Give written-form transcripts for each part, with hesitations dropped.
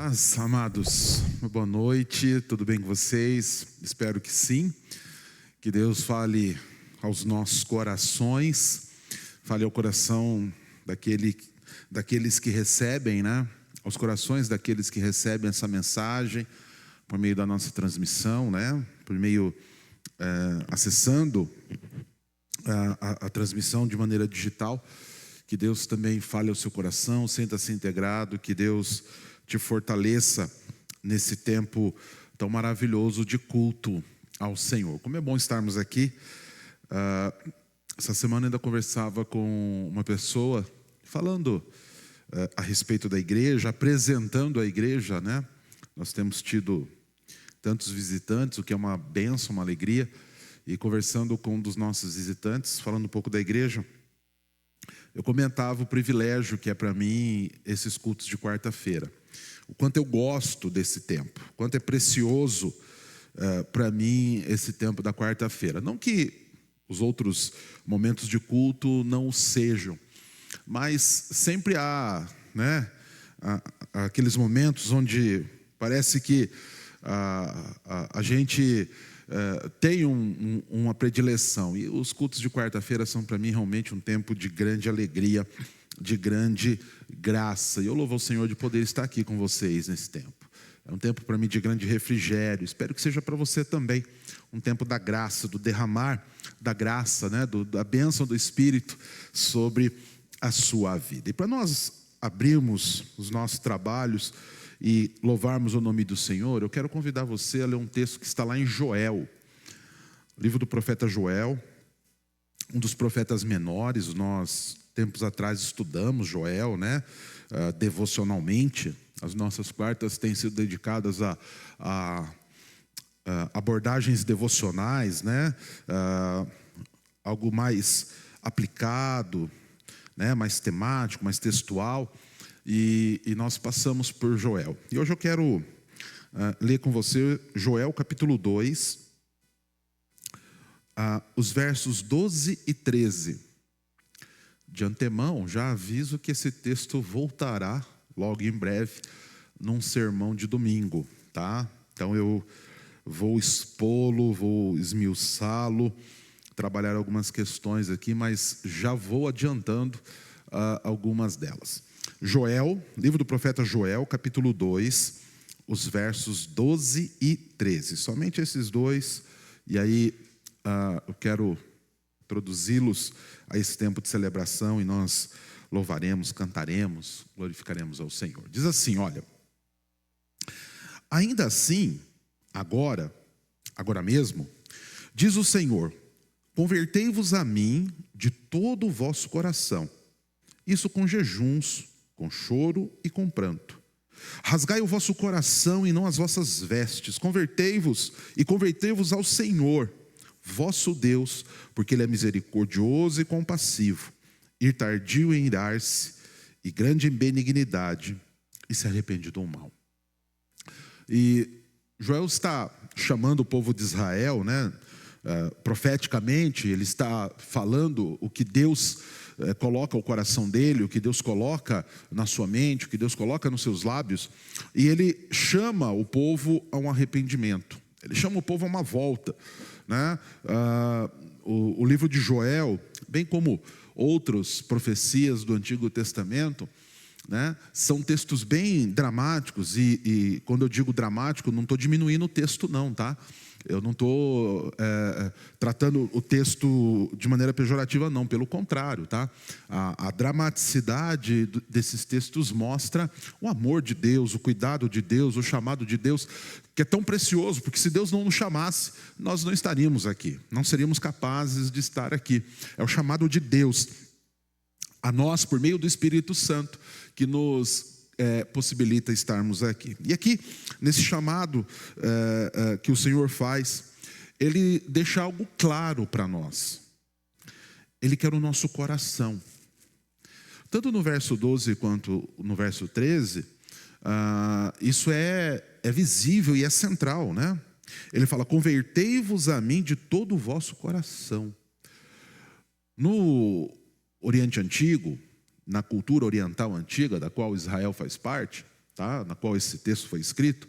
Paz, amados, boa noite, tudo bem com vocês? Espero que sim, que Deus fale aos nossos corações, fale ao coração daqueles que recebem, né? Aos corações daqueles que recebem essa mensagem, por meio da nossa transmissão, né? Por meio, acessando a transmissão de maneira digital, que Deus também fale ao seu coração, sinta-se integrado, que Deus te fortaleça nesse tempo tão maravilhoso de culto ao Senhor. Como é bom estarmos aqui. Essa semana ainda conversava com uma pessoa, falando a respeito da igreja, apresentando a igreja, né? Nós temos tido tantos visitantes, o que é uma bênção, uma alegria. E conversando com um dos nossos visitantes, falando um pouco da igreja, eu comentava o privilégio que é para mim esses cultos de quarta-feira. O quanto eu gosto desse tempo, o quanto é precioso para mim esse tempo da quarta-feira. Não que os outros momentos de culto não o sejam, mas sempre há, né, aqueles momentos onde parece que a gente tem uma predileção. E os cultos de quarta-feira são para mim realmente um tempo de grande alegria, de grande graça. E eu louvo ao Senhor de poder estar aqui com vocês nesse tempo. É um tempo para mim de grande refrigério. Espero que seja para você também um tempo da graça, do derramar da graça, né? Da bênção do Espírito sobre a sua vida. E para nós abrirmos os nossos trabalhos e louvarmos o nome do Senhor, eu quero convidar você a ler um texto que está lá em Joel, livro do profeta Joel, um dos profetas menores. Nós, tempos atrás, estudamos Joel, né? Devocionalmente. As nossas quartas têm sido dedicadas a abordagens devocionais, né? Algo mais aplicado, né? Mais temático, mais textual. E nós passamos por Joel. E hoje eu quero ler com você Joel capítulo 2, os versos 12 e 13. De antemão, já aviso que esse texto voltará logo em breve num sermão de domingo, tá? Então eu vou expô-lo, vou esmiuçá-lo, trabalhar algumas questões aqui, mas já vou adiantando algumas delas. Joel, livro do profeta Joel, capítulo 2, os versos 12 e 13. Somente esses dois, e aí eu quero introduzi-los a esse tempo de celebração e nós louvaremos, cantaremos, glorificaremos ao Senhor. Diz assim, olha: ainda assim, agora mesmo, diz o Senhor, convertei-vos a mim de todo o vosso coração, isso com jejuns, com choro e com pranto. Rasgai o vosso coração e não as vossas vestes. Convertei-vos e convertei-vos ao Senhor, vosso Deus, porque Ele é misericordioso e compassivo, ir tardio em irar-se e grande em benignidade, e se arrepende do mal. E Joel está chamando o povo de Israel, né? Profeticamente, ele está falando o que Deus coloca ao coração dele, o que Deus coloca na sua mente, o que Deus coloca nos seus lábios, e ele chama o povo a um arrependimento, ele chama o povo a uma volta, né? O livro de Joel, bem como outras profecias do Antigo Testamento, né, são textos bem dramáticos, e quando eu digo dramático, não estou diminuindo o texto não, tá? Eu não estou tratando o texto de maneira pejorativa não, pelo contrário, tá? A dramaticidade desses textos mostra o amor de Deus, o cuidado de Deus, o chamado de Deus, que é tão precioso, porque se Deus não nos chamasse, nós não estaríamos aqui, não seríamos capazes de estar aqui. É o chamado de Deus a nós por meio do Espírito Santo que nos possibilita estarmos aqui. E aqui, nesse chamado que o Senhor faz, Ele deixa algo claro para nós. Ele quer o nosso coração. Tanto no verso 12 quanto no verso 13, isso é visível e é central, né? Ele fala, convertei-vos a mim de todo o vosso coração. No Oriente Antigo, na cultura oriental antiga, da qual Israel faz parte, tá? Na qual esse texto foi escrito,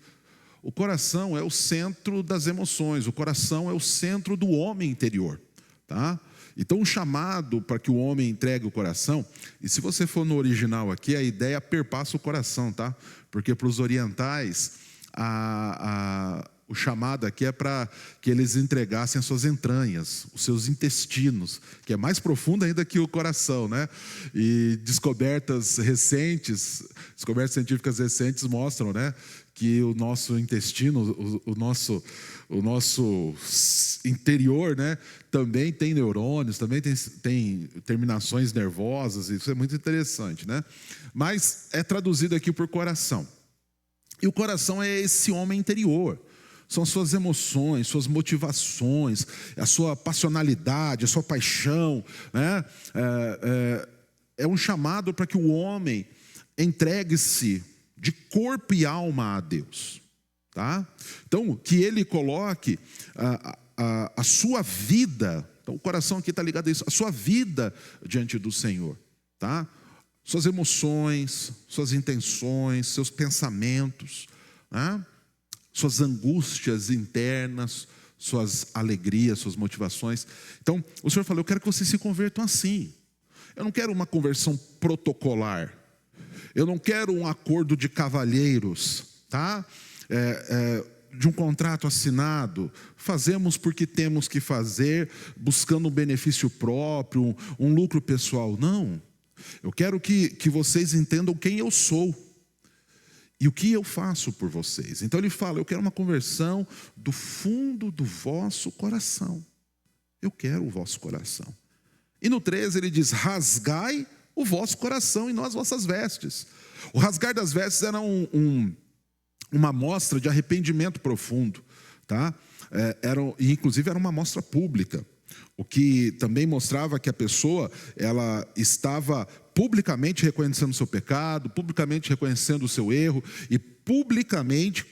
o coração é o centro das emoções, o coração é o centro do homem interior, tá? Então o chamado para que o homem entregue o coração, e se você for no original aqui, a ideia perpassa o coração, tá? Porque para os orientais, o chamado aqui é para que eles entregassem as suas entranhas, os seus intestinos, que é mais profundo ainda que o coração, né? E descobertas científicas recentes mostram, né, que o nosso intestino, o nosso interior, né, também tem neurônios, também tem terminações nervosas, isso é muito interessante, né? Mas é traduzido aqui por coração. E o coração é esse homem interior. São suas emoções, suas motivações, a sua passionalidade, a sua paixão, né? É um chamado para que o homem entregue-se de corpo e alma a Deus, tá? Então, que ele coloque a sua vida, então o coração aqui está ligado a isso, a sua vida diante do Senhor, tá? Suas emoções, suas intenções, seus pensamentos, né? Suas angústias internas, suas alegrias, suas motivações. Então, o Senhor falou: eu quero que vocês se convertam assim. Eu não quero uma conversão protocolar. Eu não quero um acordo de cavalheiros, tá? De um contrato assinado. Fazemos porque temos que fazer, buscando um benefício próprio, um lucro pessoal. Não. Eu quero que vocês entendam quem eu sou e o que eu faço por vocês. Então ele fala: eu quero uma conversão do fundo do vosso coração. Eu quero o vosso coração. E no 13 ele diz: rasgai o vosso coração e não as vossas vestes. O rasgar das vestes era uma mostra de arrependimento profundo, tá? Inclusive era uma mostra pública, o que também mostrava que a pessoa, ela estava publicamente reconhecendo o seu pecado, publicamente reconhecendo o seu erro e publicamente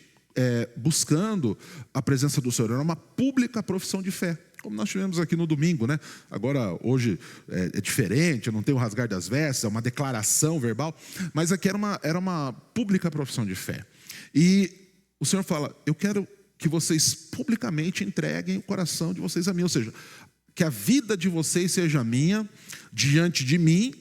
buscando a presença do Senhor. Era uma pública profissão de fé, como nós tivemos aqui no domingo, né? Agora, hoje é diferente, não tem o rasgar das vestes, é uma declaração verbal, mas aqui era uma pública profissão de fé. E o Senhor fala: eu quero que vocês publicamente entreguem o coração de vocês a mim, ou seja, que a vida de vocês seja minha, diante de mim,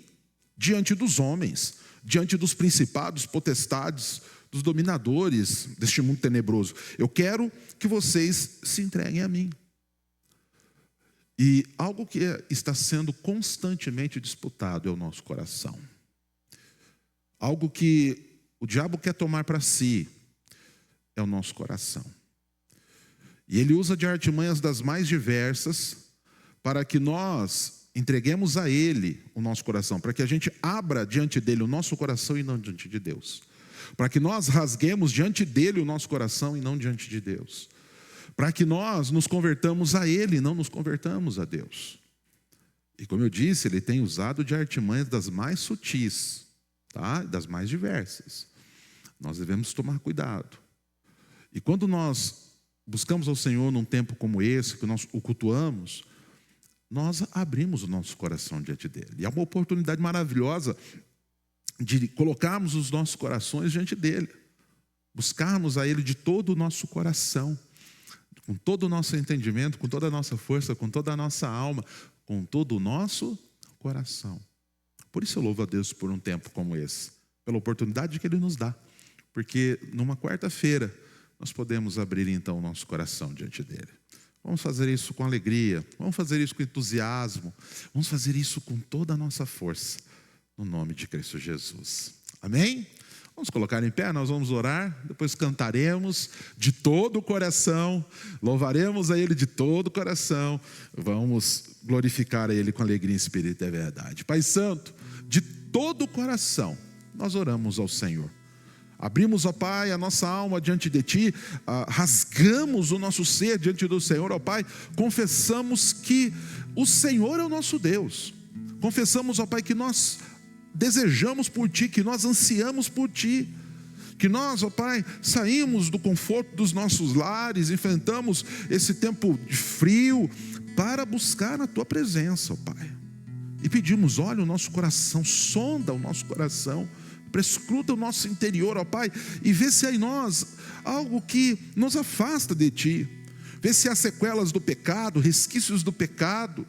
diante dos homens, diante dos principados, potestades, dos dominadores deste mundo tenebroso. Eu quero que vocês se entreguem a mim. E algo que está sendo constantemente disputado é o nosso coração. Algo que o diabo quer tomar para si é o nosso coração. E ele usa de artimanhas das mais diversas para que nós entreguemos a ele o nosso coração, para que a gente abra diante dele o nosso coração e não diante de Deus. Para que nós rasguemos diante dele o nosso coração e não diante de Deus. Para que nós nos convertamos a ele e não nos convertamos a Deus. E como eu disse, ele tem usado de artimanhas das mais sutis, tá? Das mais diversas. Nós devemos tomar cuidado. E quando nós buscamos ao Senhor num tempo como esse, que nós o cultuamos, nós abrimos o nosso coração diante dele. E é uma oportunidade maravilhosa de colocarmos os nossos corações diante dele. Buscarmos a ele de todo o nosso coração, com todo o nosso entendimento, com toda a nossa força, com toda a nossa alma, com todo o nosso coração. Por isso eu louvo a Deus por um tempo como esse, pela oportunidade que ele nos dá. Porque numa quarta-feira nós podemos abrir então o nosso coração diante dele. Vamos fazer isso com alegria, vamos fazer isso com entusiasmo, vamos fazer isso com toda a nossa força, no nome de Cristo Jesus. Amém? Vamos colocar em pé, nós vamos orar, depois cantaremos de todo o coração, louvaremos a ele de todo o coração, vamos glorificar a ele com alegria em espírito e verdade. Pai Santo, de todo o coração, nós oramos ao Senhor. Abrimos, ó Pai, a nossa alma diante de Ti, rasgamos o nosso ser diante do Senhor, ó Pai, confessamos que o Senhor é o nosso Deus, confessamos, ó Pai, que nós desejamos por Ti, que nós ansiamos por Ti, que nós, ó Pai, saímos do conforto dos nossos lares, enfrentamos esse tempo de frio para buscar a Tua presença, ó Pai, e pedimos: olha o nosso coração, sonda o nosso coração, prescruta o nosso interior, ó Pai, e vê se há em nós algo que nos afasta de Ti. Vê se há sequelas do pecado, resquícios do pecado,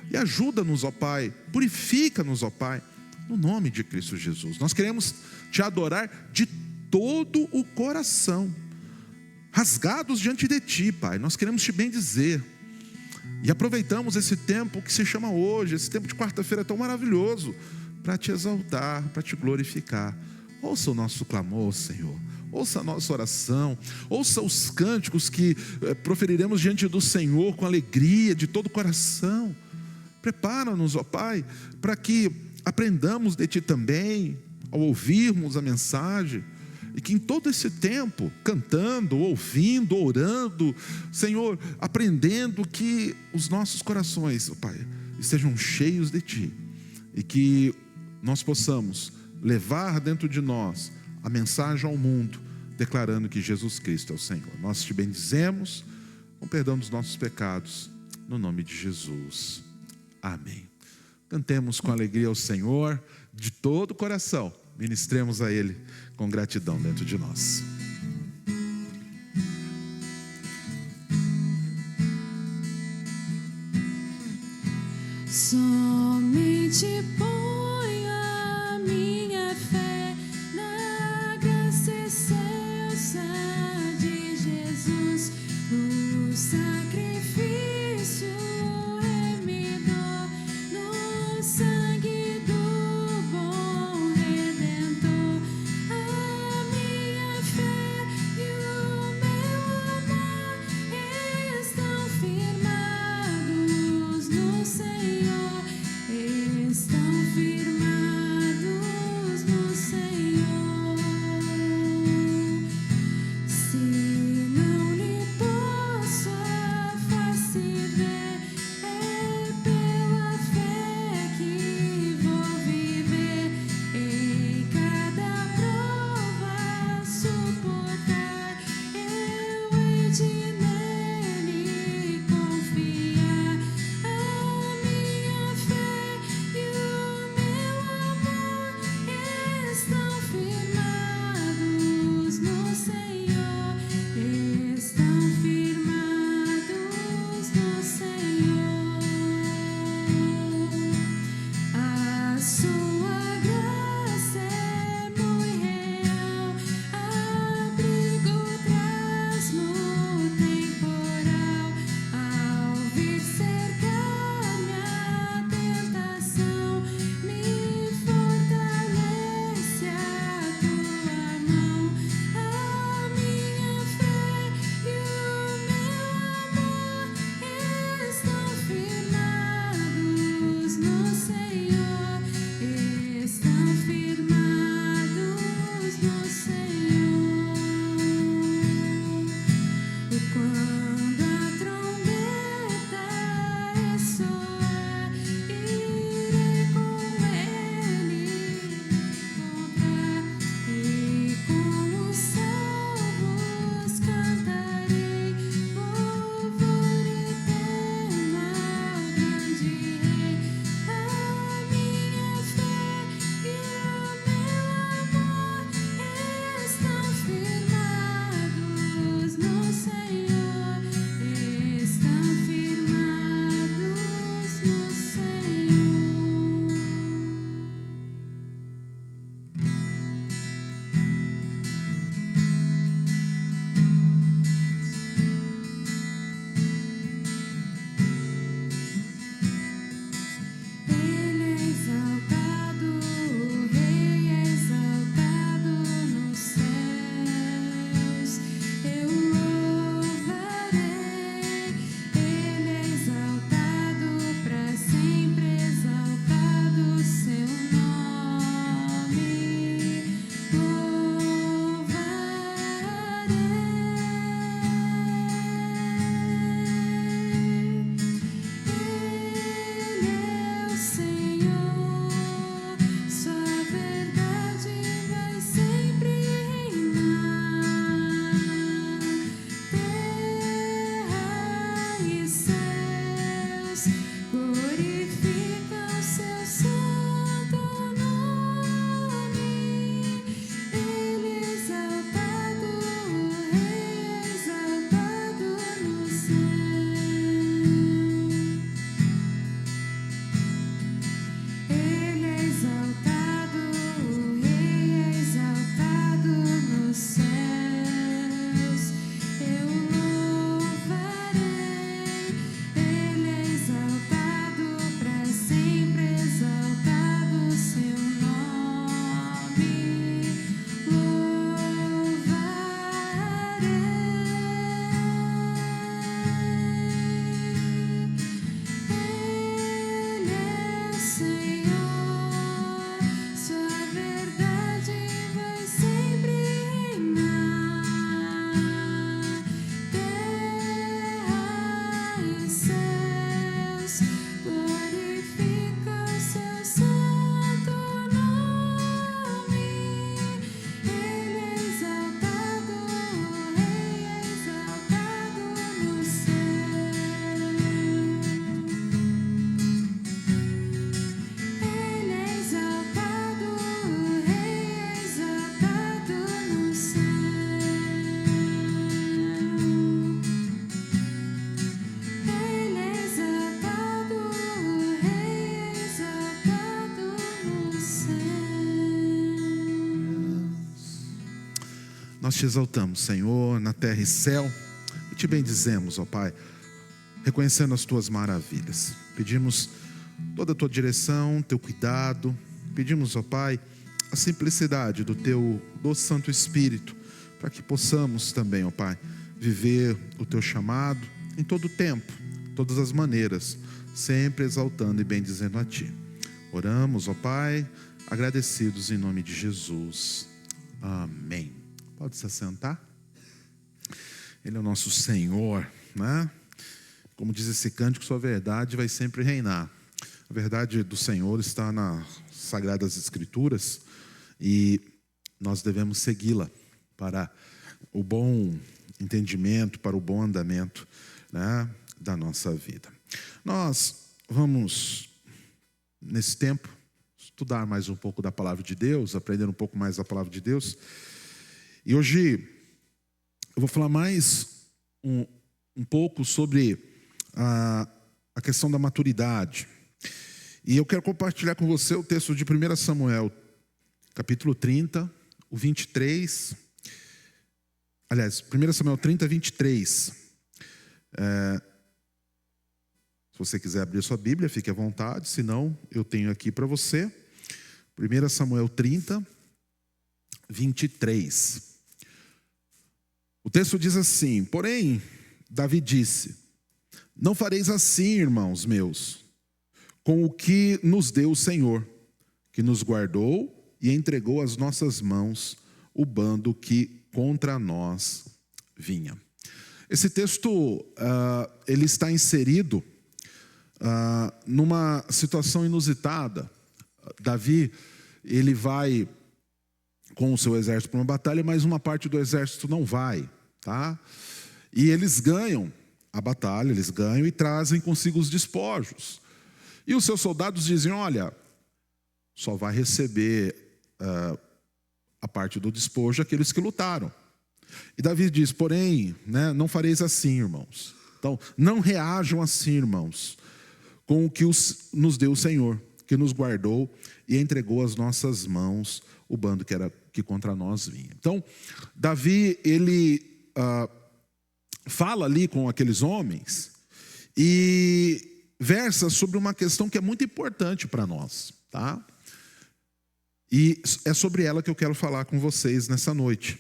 e ajuda-nos, ó Pai, purifica-nos, ó Pai, no nome de Cristo Jesus. Nós queremos Te adorar de todo o coração, rasgados diante de Ti, Pai. Nós queremos Te bendizer, e aproveitamos esse tempo que se chama hoje, esse tempo de quarta-feira tão maravilhoso, para Te exaltar, para Te glorificar. Ouça o nosso clamor, Senhor. Ouça a nossa oração, ouça os cânticos que proferiremos diante do Senhor com alegria, de todo o coração. Prepara-nos, ó Pai, para que aprendamos de Ti também, ao ouvirmos a mensagem, e que em todo esse tempo, cantando, ouvindo, orando, Senhor, aprendendo, que os nossos corações, ó Pai, estejam cheios de Ti, e que nós possamos levar dentro de nós a mensagem ao mundo, declarando que Jesus Cristo é o Senhor. Nós Te bendizemos, com perdão dos nossos pecados, no nome de Jesus. Amém. Cantemos com alegria ao Senhor, de todo o coração, ministremos a Ele com gratidão dentro de nós. Somente ponho a minha fé na graça excelsa de Jesus, no sacrifício remidor, no sangue do bom Redentor. A minha fé e o meu amor estão firmados no Senhor. nós te exaltamos, Senhor, na terra e céu, e te bendizemos, ó Pai, reconhecendo as tuas maravilhas. Pedimos toda a tua direção, teu cuidado. Pedimos, ó Pai, a simplicidade do teu doce Santo Espírito, para que possamos também, ó Pai, viver o teu chamado em todo o tempo, todas as maneiras, sempre exaltando e bendizendo a ti. Oramos, ó Pai, agradecidos em nome de Jesus. Amém. Pode se assentar. Ele é o nosso Senhor, né? Como diz esse cântico, sua verdade vai sempre reinar. A verdade do Senhor está nas Sagradas Escrituras e nós devemos segui-la para o bom entendimento, para o bom andamento, né, da nossa vida. Nós vamos, nesse tempo, estudar mais um pouco da Palavra de Deus, aprender um pouco mais da Palavra de Deus. E hoje eu vou falar mais um pouco sobre a questão da maturidade. E eu quero compartilhar com você o texto de 1 Samuel, capítulo 30, o 23. Aliás, 1 Samuel 30, 23. Se você quiser abrir sua Bíblia, fique à vontade. Se não, eu tenho aqui para você. 1 Samuel 30, 23. O texto diz assim: porém, Davi disse: não fareis assim, irmãos meus, com o que nos deu o Senhor, que nos guardou e entregou às nossas mãos o bando que contra nós vinha. Esse texto, ele está inserido numa situação inusitada. Davi, ele vai com o seu exército para uma batalha, mas uma parte do exército não vai, tá? E eles ganham a batalha, eles ganham e trazem consigo os despojos. E os seus soldados dizem: olha, só vai receber a parte do despojo aqueles que lutaram. E Davi diz: porém, né, não fareis assim, irmãos. Então, não reajam assim, irmãos, com o que nos deu o Senhor, que nos guardou e entregou às nossas mãos o bando que contra nós vinha. Então, Davi, ele fala ali com aqueles homens e versa sobre uma questão que é muito importante para nós, tá? E é sobre ela que eu quero falar com vocês nessa noite.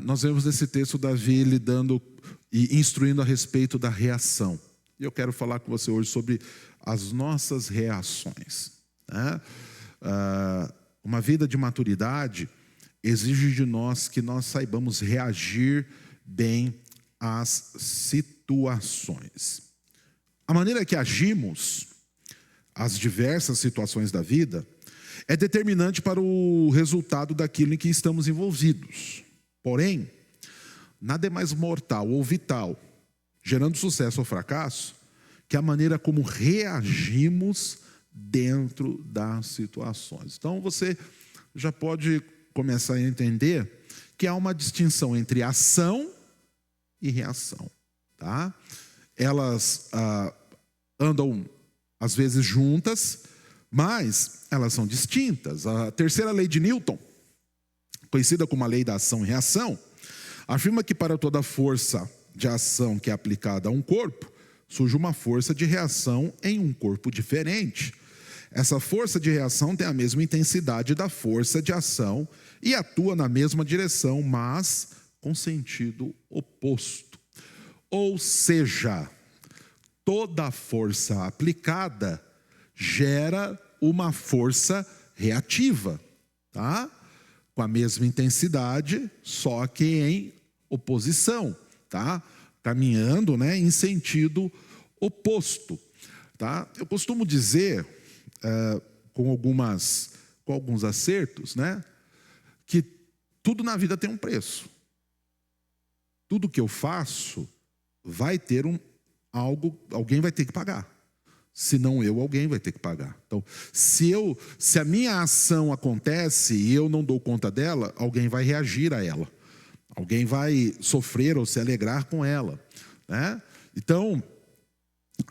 Nós vemos nesse texto Davi lidando e instruindo a respeito da reação. E eu quero falar com você hoje sobre as nossas reações, né? Uma vida de maturidade exige de nós que nós saibamos reagir bem às situações. A maneira que agimos às diversas situações da vida é determinante para o resultado daquilo em que estamos envolvidos. Porém, nada é mais mortal ou vital, gerando sucesso ou fracasso, que a maneira como reagimos dentro das situações. Então, você já pode começar a entender que há uma distinção entre ação e reação, tá? Elas andam, às vezes, juntas, mas elas são distintas. A terceira lei de Newton, conhecida como a lei da ação e reação, afirma que para toda força de ação que é aplicada a um corpo, surge uma força de reação em um corpo diferente. Essa força de reação tem a mesma intensidade da força de ação e atua na mesma direção, mas com sentido oposto. Ou seja, toda força aplicada gera uma força reativa, tá? Com a mesma intensidade, só que em oposição, tá? Caminhando, né, em sentido oposto, tá? Eu costumo dizer, com alguns acertos, né, que tudo na vida tem um preço. Tudo que eu faço vai ter alguém vai ter que pagar. Se não eu, alguém vai ter que pagar. Então, se a minha ação acontece e eu não dou conta dela, alguém vai reagir a ela. Alguém vai sofrer ou se alegrar com ela, né? Então,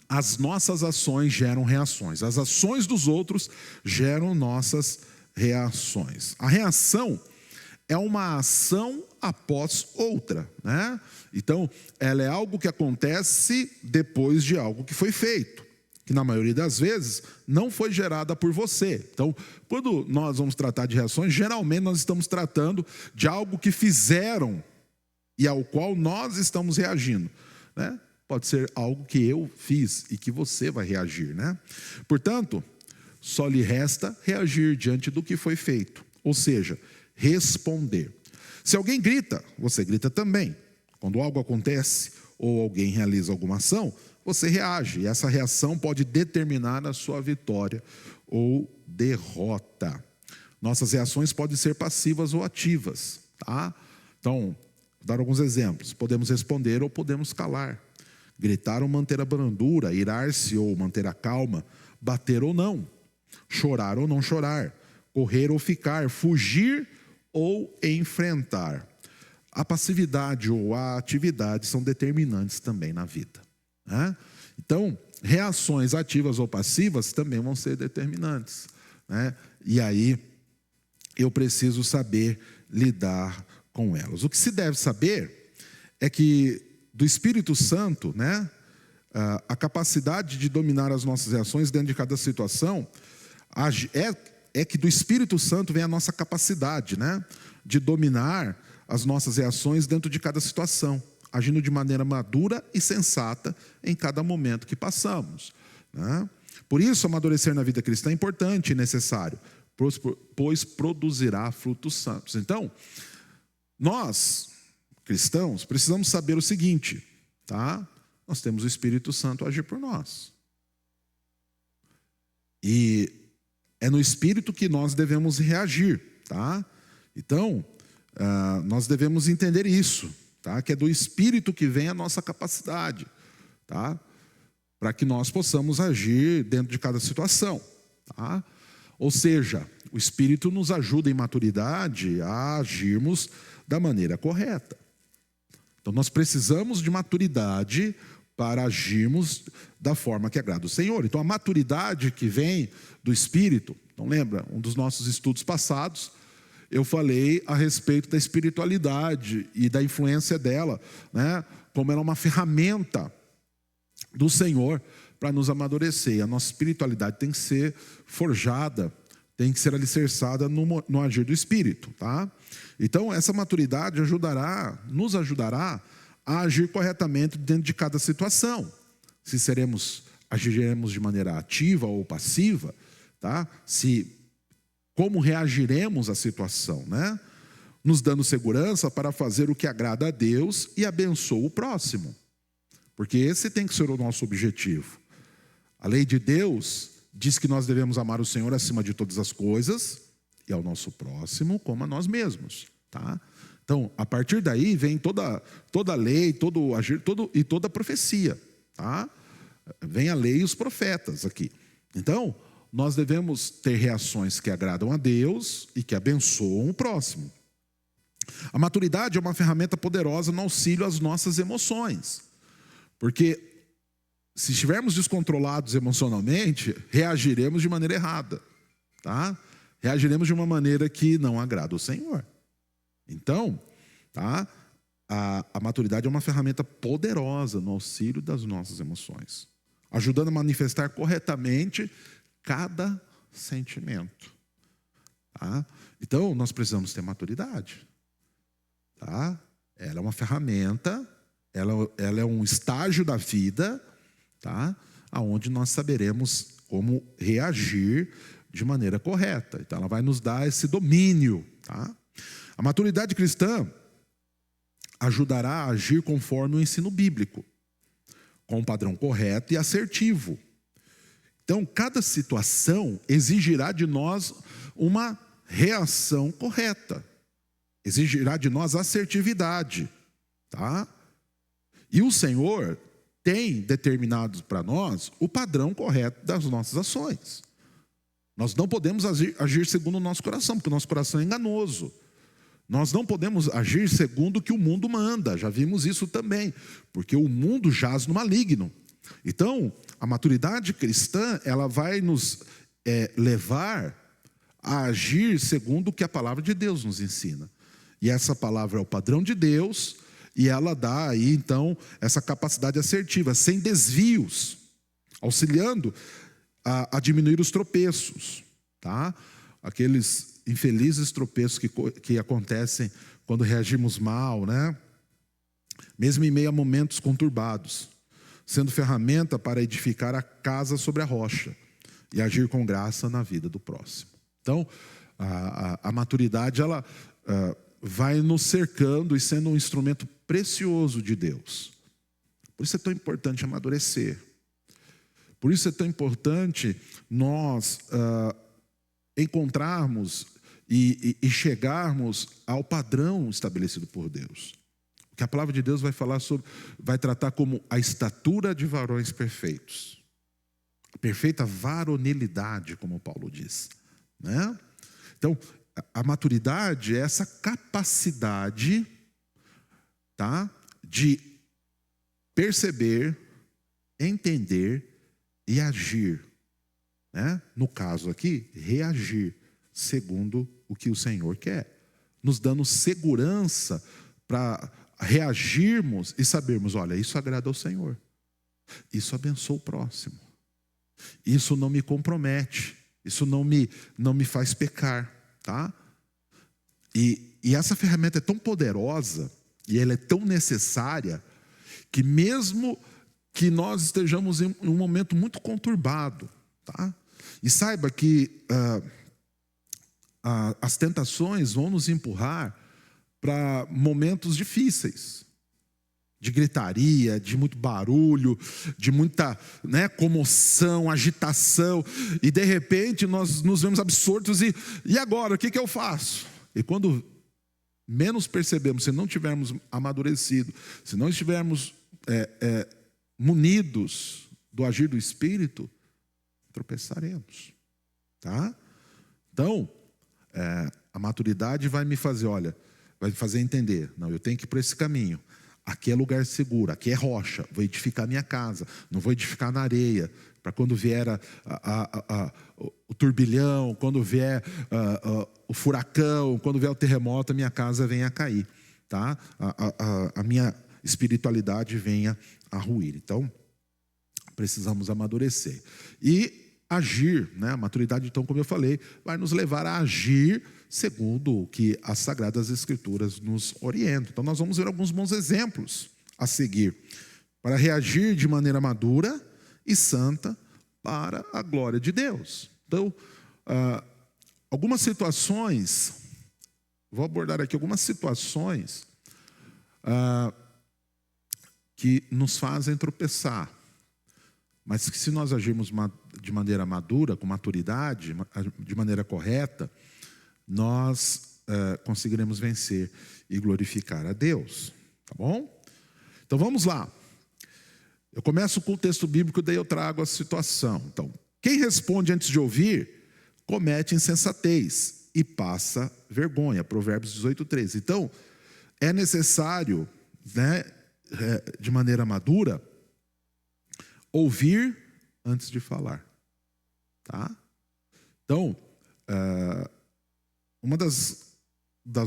as nossas ações geram reações. As ações dos outros geram nossas reações. A reação é uma ação após outra, né? Então, ela é algo que acontece depois de algo que foi feito, que na maioria das vezes não foi gerada por você. Então, quando nós vamos tratar de reações, geralmente nós estamos tratando de algo que fizeram e ao qual nós estamos reagindo, né? Pode ser algo que eu fiz e que você vai reagir, né? Portanto, só lhe resta reagir diante do que foi feito, ou seja, responder. Se alguém grita, você grita também. Quando algo acontece ou alguém realiza alguma ação, você reage. E essa reação pode determinar a sua vitória ou derrota. Nossas reações podem ser passivas ou ativas, tá? Então, vou dar alguns exemplos. Podemos responder ou podemos calar. Gritar ou manter a brandura, irar-se ou manter a calma, bater ou não, chorar ou não chorar, correr ou ficar, fugir ou enfrentar. A passividade ou a atividade são determinantes também na vida, né? Então, reações ativas ou passivas também vão ser determinantes, né? E aí, eu preciso saber lidar com elas. O que se deve saber é que do Espírito Santo, né, a capacidade de dominar as nossas reações dentro de cada situação, é que do Espírito Santo vem a nossa capacidade, né, de dominar as nossas reações dentro de cada situação, agindo de maneira madura e sensata em cada momento que passamos, né? Por isso, amadurecer na vida cristã é importante e necessário, pois produzirá frutos santos. Então, nós, cristãos, precisamos saber o seguinte, tá? Nós temos o Espírito Santo a agir por nós. E é no Espírito que nós devemos reagir, tá? Então, nós devemos entender isso, tá? Que é do Espírito que vem a nossa capacidade, tá? Para que nós possamos agir dentro de cada situação, tá? Ou seja, o Espírito nos ajuda em maturidade a agirmos da maneira correta. Então, nós precisamos de maturidade para agirmos da forma que agrada o Senhor. Então, a maturidade que vem do Espírito, então lembra, um dos nossos estudos passados, eu falei a respeito da espiritualidade e da influência dela, né? Como ela é uma ferramenta do Senhor para nos amadurecer. A nossa espiritualidade tem que ser forjada, tem que ser alicerçada no agir do Espírito, tá? Então, essa maturidade nos ajudará a agir corretamente dentro de cada situação. Se agiremos de maneira ativa ou passiva, tá? Como reagiremos à situação, né? Nos dando segurança para fazer o que agrada a Deus e abençoa o próximo. Porque esse tem que ser o nosso objetivo. A lei de Deus diz que nós devemos amar o Senhor acima de todas as coisas e ao nosso próximo como a nós mesmos, tá? Então, a partir daí vem toda a lei, todo o agir, e toda a profecia, tá? Vem a lei e os profetas aqui. Então, nós devemos ter reações que agradam a Deus e que abençoam o próximo. A maturidade é uma ferramenta poderosa no auxílio às nossas emoções. Porque se estivermos descontrolados emocionalmente, reagiremos de maneira errada, tá? Reagiremos de uma maneira que não agrada ao Senhor. Então, tá? A maturidade é uma ferramenta poderosa no auxílio das nossas emoções, ajudando a manifestar corretamente cada sentimento, tá? Então, nós precisamos ter maturidade, tá? Ela é uma ferramenta, ela é um estágio da vida, tá? Onde nós saberemos como reagir de maneira correta. Então, ela vai nos dar esse domínio, tá? A maturidade cristã ajudará a agir conforme o ensino bíblico, com um padrão correto e assertivo. Então, cada situação exigirá de nós uma reação correta, exigirá de nós assertividade, tá? E o Senhor tem determinado para nós o padrão correto das nossas ações. Nós não podemos agir segundo o nosso coração, porque o nosso coração é enganoso. Nós não podemos agir segundo o que o mundo manda, já vimos isso também, porque o mundo jaz no maligno. Então, a maturidade cristã, ela vai nos levar a agir segundo o que a palavra de Deus nos ensina. E essa palavra é o padrão de Deus, e ela dá aí, então, essa capacidade assertiva, sem desvios, auxiliando a diminuir os tropeços, tá? Aqueles infelizes tropeços que acontecem quando reagimos mal, né? Mesmo em meio a momentos conturbados, sendo ferramenta para edificar a casa sobre a rocha e agir com graça na vida do próximo. Então, a maturidade, ela vai nos cercando e sendo um instrumento precioso de Deus. Por isso é tão importante amadurecer. Por isso é tão importante nós encontrarmos e chegarmos ao padrão estabelecido por Deus. O que a palavra de Deus vai falar sobre, vai tratar como a estatura de varões perfeitos. A perfeita varonilidade, como Paulo diz, né? Então, a maturidade é essa capacidade, tá, de perceber, entender e agir, né? No caso aqui, reagir segundo o que o Senhor quer, nos dando segurança para reagirmos e sabermos, olha, isso agrada ao Senhor, isso abençoa o próximo, isso não me compromete, isso não me faz pecar, tá? E essa ferramenta é tão poderosa e ela é tão necessária que mesmo que nós estejamos em um momento muito conturbado, tá? E saiba que as tentações vão nos empurrar para momentos difíceis, de gritaria, de muito barulho, de muita, né, comoção, agitação, e de repente nós nos vemos absortos e agora, o que eu faço? E quando menos percebemos, se não tivermos amadurecido, se não estivermos munidos do agir do Espírito, tropeçaremos, tá? Então, a maturidade vai me fazer, olha, vai me fazer entender, não, eu tenho que ir por esse caminho. Aqui é lugar seguro, aqui é rocha, vou edificar minha casa, não vou edificar na areia, para quando vier o turbilhão, quando vier o furacão, quando vier o terremoto, a minha casa venha a cair, tá? A minha espiritualidade venha a ruir. Então, precisamos amadurecer. E agir, né? A maturidade, então, como eu falei, vai nos levar a agir segundo o que as Sagradas Escrituras nos orientam. Então, nós vamos ver alguns bons exemplos a seguir para reagir de maneira madura e santa para a glória de Deus. Então, algumas situações, vou abordar aqui algumas situações que nos fazem tropeçar, mas que se nós agirmos de maneira madura, com maturidade, de maneira correta, nós conseguiremos vencer e glorificar a Deus, tá bom? Então vamos lá. Eu começo com o texto bíblico, daí eu trago a situação. Então, quem responde antes de ouvir, comete insensatez e passa vergonha. Provérbios 18:13. Então, é necessário, né, de maneira madura, ouvir antes de falar, tá? Então, uma das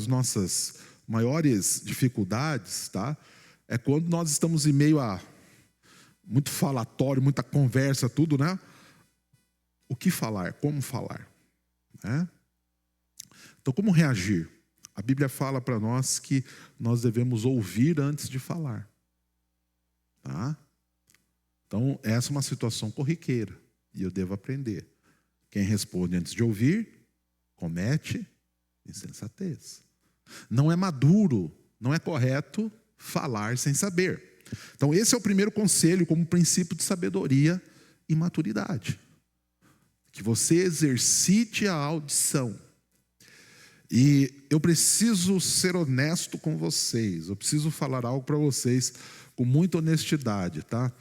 nossas maiores dificuldades, tá, é quando nós estamos em meio a muito falatório, muita conversa, tudo, né? O que falar? Como falar? Né? Então, como reagir? A Bíblia fala para nós que nós devemos ouvir antes de falar, tá? Então, essa é uma situação corriqueira e eu devo aprender. Quem responde antes de ouvir, comete insensatez. Não é maduro, não é correto falar sem saber. Então, esse é o primeiro conselho como princípio de sabedoria e maturidade. Que você exercite a audição. E eu preciso ser honesto com vocês. Eu preciso falar algo para vocês com muita honestidade, tá?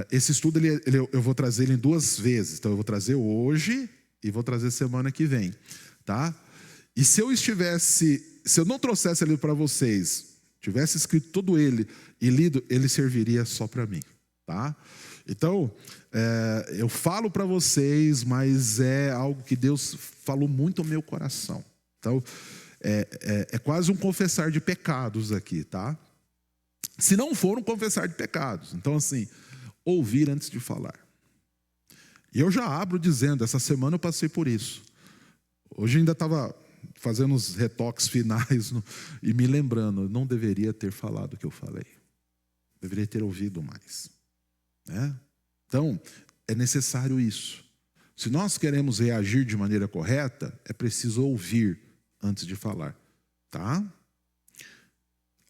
Esse estudo eu vou trazer ele em 2 vezes. Então, eu vou trazer hoje e vou trazer semana que vem, tá? E se eu não trouxesse ele para vocês, tivesse escrito todo ele e lido, ele serviria só para mim, tá? Então, eu falo para vocês, mas é algo que Deus falou muito ao meu coração. Então, é quase um confessar de pecados aqui, tá? Se não for um confessar de pecados. Então, assim, ouvir antes de falar. E eu já abro dizendo, essa semana eu passei por isso. Hoje ainda estava fazendo os retoques finais e me lembrando, eu não deveria ter falado o que eu falei. Deveria ter ouvido mais. Né? Então, é necessário isso. Se nós queremos reagir de maneira correta, é preciso ouvir antes de falar. Tá?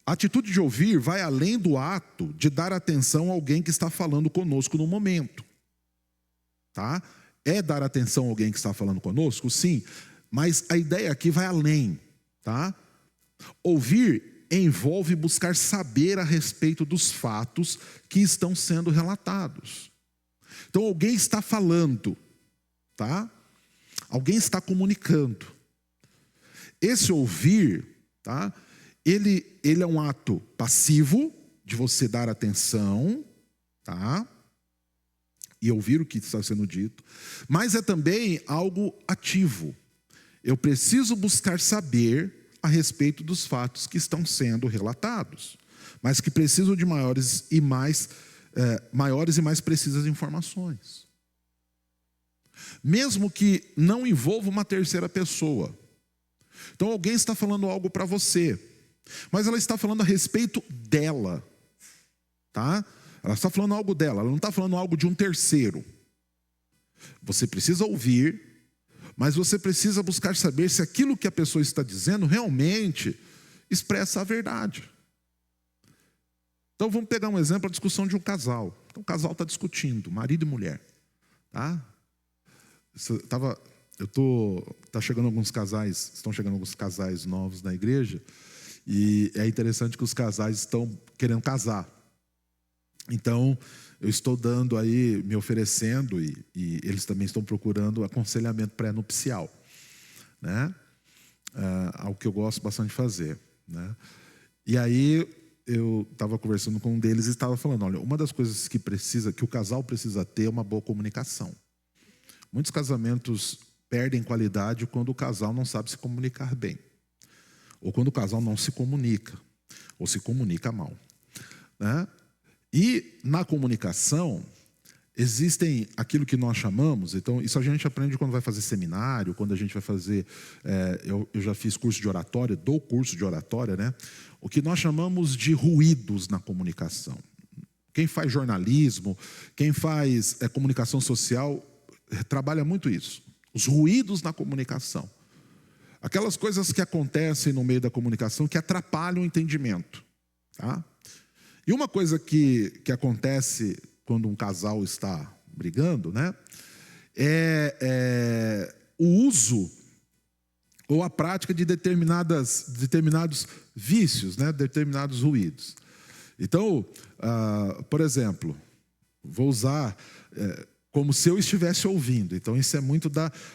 A atitude de ouvir vai além do ato de dar atenção a alguém que está falando conosco no momento. Tá? É dar atenção a alguém que está falando conosco? Sim. Mas a ideia aqui vai além. Tá? Ouvir envolve buscar saber a respeito dos fatos que estão sendo relatados. Então alguém está falando. Tá? Alguém está comunicando. Esse ouvir, tá? Ele é um ato passivo de você dar atenção, tá? E ouvir o que está sendo dito, mas é também algo ativo. Eu preciso buscar saber a respeito dos fatos que estão sendo relatados, mas que precisam de maiores e mais precisas informações. Mesmo que não envolva uma terceira pessoa. Então alguém está falando algo para você, mas ela está falando a respeito dela, tá? Ela está falando algo dela, ela não está falando algo de um terceiro. Você precisa ouvir, mas você precisa buscar saber se aquilo que a pessoa está dizendo realmente expressa a verdade. Então vamos pegar um exemplo, a discussão de um casal. Então o casal está discutindo, marido e mulher, tá? Estão chegando alguns casais novos na igreja, e é interessante que os casais estão querendo casar. Então, eu estou dando aí, me oferecendo, e eles também estão procurando aconselhamento pré-nupcial, né? Algo que eu gosto bastante de fazer, né? E aí, eu estava conversando com um deles e estava falando, olha, uma das coisas que o casal precisa ter é uma boa comunicação. Muitos casamentos perdem qualidade quando o casal não sabe se comunicar bem. Ou quando o casal não se comunica. Ou se comunica mal. Né? E na comunicação, existem aquilo que nós chamamos, então isso a gente aprende quando vai fazer seminário, quando a gente vai fazer, eu já fiz curso de oratória, dou curso de oratória, né? O que nós chamamos de ruídos na comunicação. Quem faz jornalismo, quem faz comunicação social, trabalha muito isso. Os ruídos na comunicação. Aquelas coisas que acontecem no meio da comunicação que atrapalham o entendimento. Tá? E uma coisa que acontece quando um casal está brigando, né, é o uso ou a prática de determinados vícios, né, determinados ruídos. Então, por exemplo, vou usar... como se eu estivesse ouvindo. Então isso é muito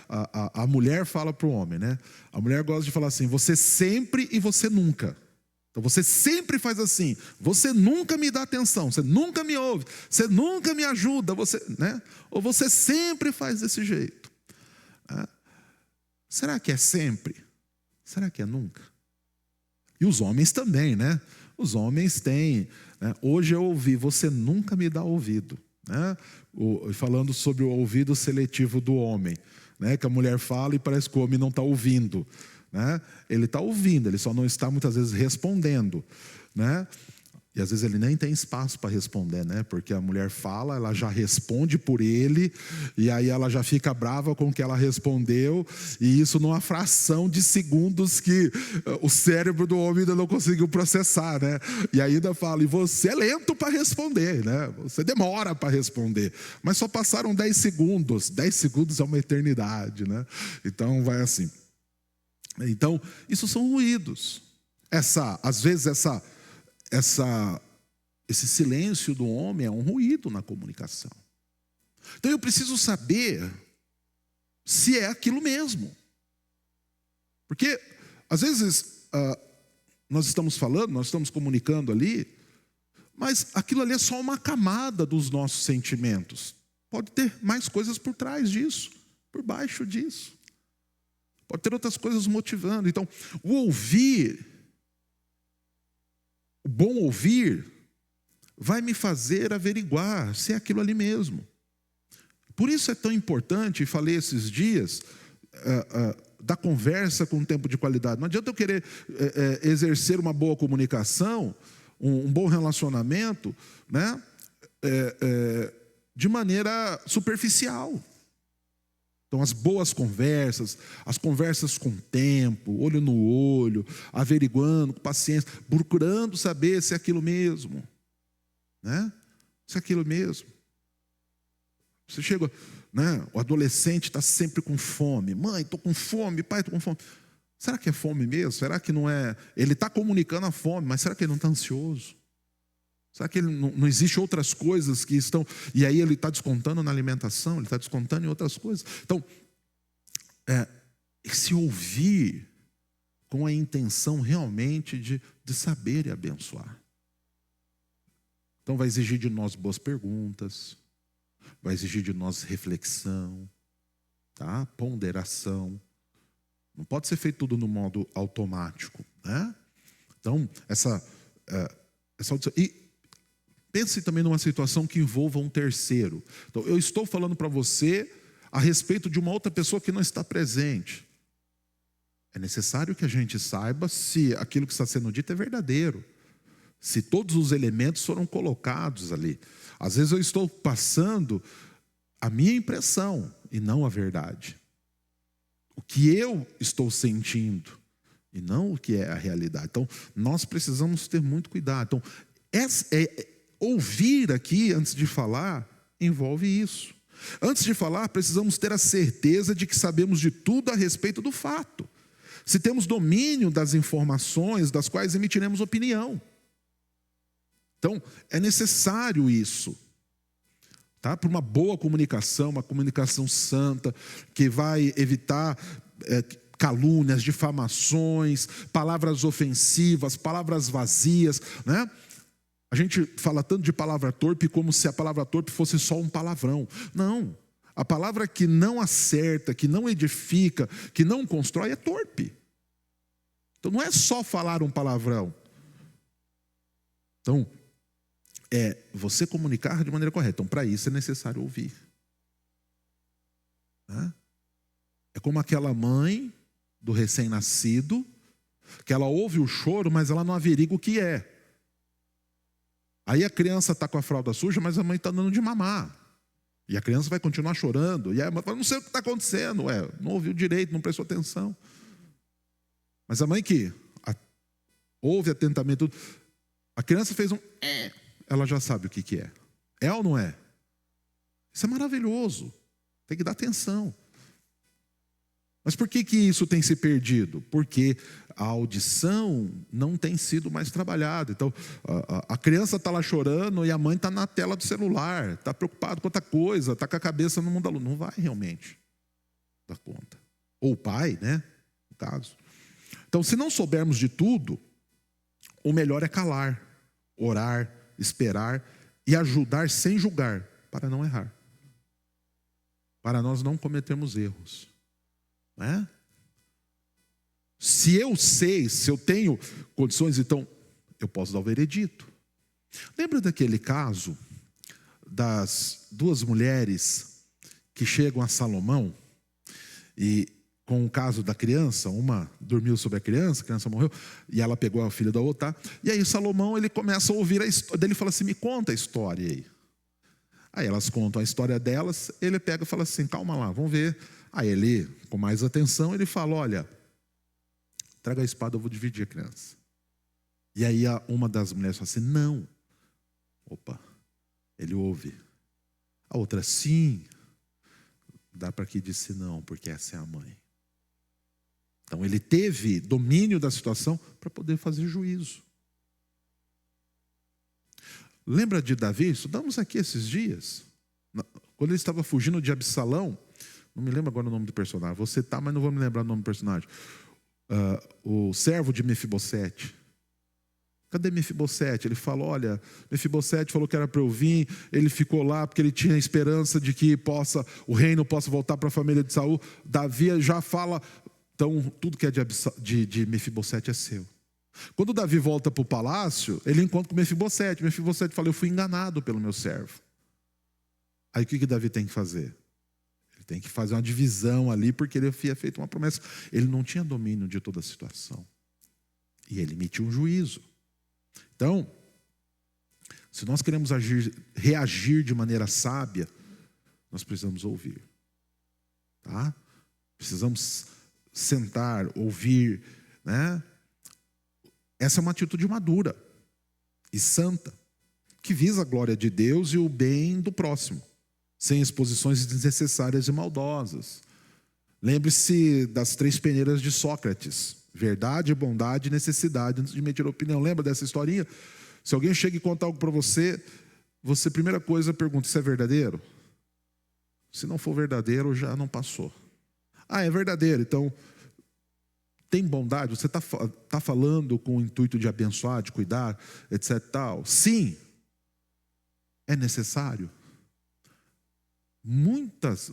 a mulher fala para o homem, né? A mulher gosta de falar assim, você sempre e você nunca. Então você sempre faz assim, você nunca me dá atenção, você nunca me ouve, você nunca me ajuda, né? Ou você sempre faz desse jeito. Será que é sempre? Será que é nunca? E os homens também, né? Os homens têm, né? Hoje eu ouvi, você nunca me dá ouvido. Né? Falando sobre o ouvido seletivo do homem, né? Que a mulher fala e parece que o homem não está ouvindo, né? Ele está ouvindo, ele só não está muitas vezes respondendo, né? E às vezes ele nem tem espaço para responder, né? Porque a mulher fala, ela já responde por ele, e aí ela já fica brava com o que ela respondeu, e isso numa fração de segundos que o cérebro do homem ainda não conseguiu processar, né? E ainda fala, e você é lento para responder, né? Você demora para responder. Mas só passaram 10 segundos. 10 segundos é uma eternidade, né? Então vai assim. Então, isso são ruídos. Às vezes esse silêncio do homem é um ruído na comunicação. Então eu preciso saber se é aquilo mesmo. Porque às vezes nós estamos falando, nós estamos comunicando ali, mas aquilo ali é só uma camada dos nossos sentimentos. Pode ter mais coisas por trás disso, por baixo disso. pode ter outras coisas motivando. Então, o ouvir, o bom ouvir, vai me fazer averiguar se é aquilo ali mesmo. Por isso é tão importante, e falei esses dias, da conversa com um tempo de qualidade. Não adianta eu querer exercer uma boa comunicação, um bom relacionamento, né? De maneira superficial. Então, as boas conversas, as conversas com tempo, olho no olho, averiguando, com paciência, procurando saber se é aquilo mesmo, né? Se é aquilo mesmo. Você chega, né? O adolescente está sempre com fome. Mãe, estou com fome. Pai, estou com fome. Será que é fome mesmo? Será que não é? Ele está comunicando a fome, mas será que ele não está ansioso? Será que ele não existe outras coisas que estão... E aí ele está descontando na alimentação, ele está descontando em outras coisas. Então, se ouvir com a intenção realmente de saber e abençoar. Então vai exigir de nós boas perguntas, vai exigir de nós reflexão, tá? Ponderação. Não pode ser feito tudo no modo automático, né? Então, essa audição. E pense também numa situação que envolva um terceiro. Então, eu estou falando para você a respeito de uma outra pessoa que não está presente. É necessário que a gente saiba se aquilo que está sendo dito é verdadeiro, se todos os elementos foram colocados ali. Às vezes eu estou passando a minha impressão e não a verdade. O que eu estou sentindo e não o que é a realidade. Então, nós precisamos ter muito cuidado. Então, ouvir aqui, antes de falar, envolve isso. Antes de falar, precisamos ter a certeza de que sabemos de tudo a respeito do fato. Se temos domínio das informações das quais emitiremos opinião. Então, é necessário isso, tá? Para uma boa comunicação, uma comunicação santa, que vai evitar calúnias, difamações, palavras ofensivas, palavras vazias, né? A gente fala tanto de palavra torpe como se a palavra torpe fosse só um palavrão. Não, a palavra que não acerta, que não edifica, que não constrói é torpe. Então não é só falar um palavrão. Então, é você comunicar de maneira correta. Então, para isso é necessário ouvir. Né? É como aquela mãe do recém-nascido, que ela ouve o choro, mas ela não averigua o que é. Aí a criança está com a fralda suja, mas a mãe está dando de mamar. E a criança vai continuar chorando. E a mãe fala, não sei o que está acontecendo. Não ouviu direito, não prestou atenção. Mas a mãe que ouve atentamente tudo, a criança fez um... ela já sabe o que é. É ou não é? Isso é maravilhoso. Tem que dar atenção. Mas por que isso tem se perdido? Porque a audição não tem sido mais trabalhada. Então, a criança está lá chorando e a mãe está na tela do celular, está preocupada com outra coisa, está com a cabeça no mundo da luz. Não vai realmente dar conta. Ou o pai, né? No caso. Então, se não soubermos de tudo, o melhor é calar, orar, esperar e ajudar sem julgar, para não errar. Para nós não cometermos erros. Né? Se eu sei, se eu tenho condições, então eu posso dar o veredito. Lembra daquele caso das duas mulheres que chegam a Salomão e com o caso da criança, uma dormiu sobre a criança morreu, e ela pegou a filha da outra, tá? E aí Salomão, ele começa a ouvir a história dele e fala assim, me conta a história aí. Aí elas contam a história delas, ele pega e fala assim, calma lá, vamos ver. Aí ele, com mais atenção, ele fala, olha, traga a espada, eu vou dividir a criança. E aí uma das mulheres fala assim, não. Opa, ele ouve. A outra, sim. Dá para que disse não, porque essa é a mãe. Então ele teve domínio da situação para poder fazer juízo. Lembra de Davi? Estudamos aqui esses dias. Quando ele estava fugindo de Absalão, não me lembro agora o nome do personagem. Vou citar, mas não vou me lembrar o nome do personagem. O servo de Mefibosete. Cadê Mefibosete? Ele falou, olha, Mefibosete falou que era para eu vir, ele ficou lá porque ele tinha esperança de que o reino possa voltar para a família de Saul. Davi já fala, Então, tudo que é de Mefibosete é seu. Quando Davi volta para o palácio, ele encontra com Mefibosete. Mefibosete fala: eu fui enganado pelo meu servo. Aí o que Davi tem que fazer? Ele tem que fazer uma divisão ali, porque ele havia feito uma promessa. Ele não tinha domínio de toda a situação. E ele emitiu um juízo. Então, se nós queremos reagir de maneira sábia, nós precisamos ouvir. Tá? Precisamos sentar, ouvir, né? Essa é uma atitude madura e santa, que visa a glória de Deus e o bem do próximo, sem exposições desnecessárias e maldosas. Lembre-se das 3 peneiras de Sócrates: verdade, bondade e necessidade, antes de emitir opinião. Lembra dessa historinha? Se alguém chega e conta algo para você, você, primeira coisa, pergunta: isso é verdadeiro? Se não for verdadeiro, já não passou. Ah, é verdadeiro, então tem bondade? Você tá falando com o intuito de abençoar, de cuidar, etc. tal? Sim. É necessário?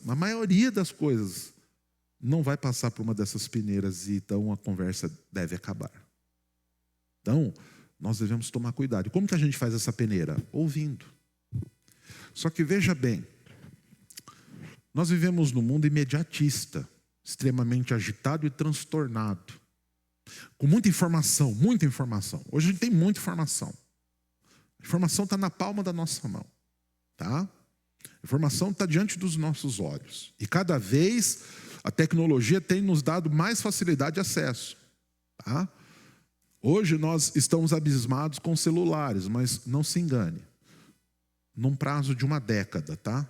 A maioria das coisas não vai passar por uma dessas peneiras, e então a conversa deve acabar. Então, nós devemos tomar cuidado. E como que a gente faz essa peneira? Ouvindo. Só que veja bem, nós vivemos num mundo imediatista, extremamente agitado e transtornado, com muita informação, muita informação. Hoje a gente tem muita informação. A informação está na palma da nossa mão, tá? A informação está diante dos nossos olhos. E cada vez a tecnologia tem nos dado mais facilidade de acesso, tá? Hoje nós estamos abismados com celulares, mas não se engane, num prazo de 1 década, tá?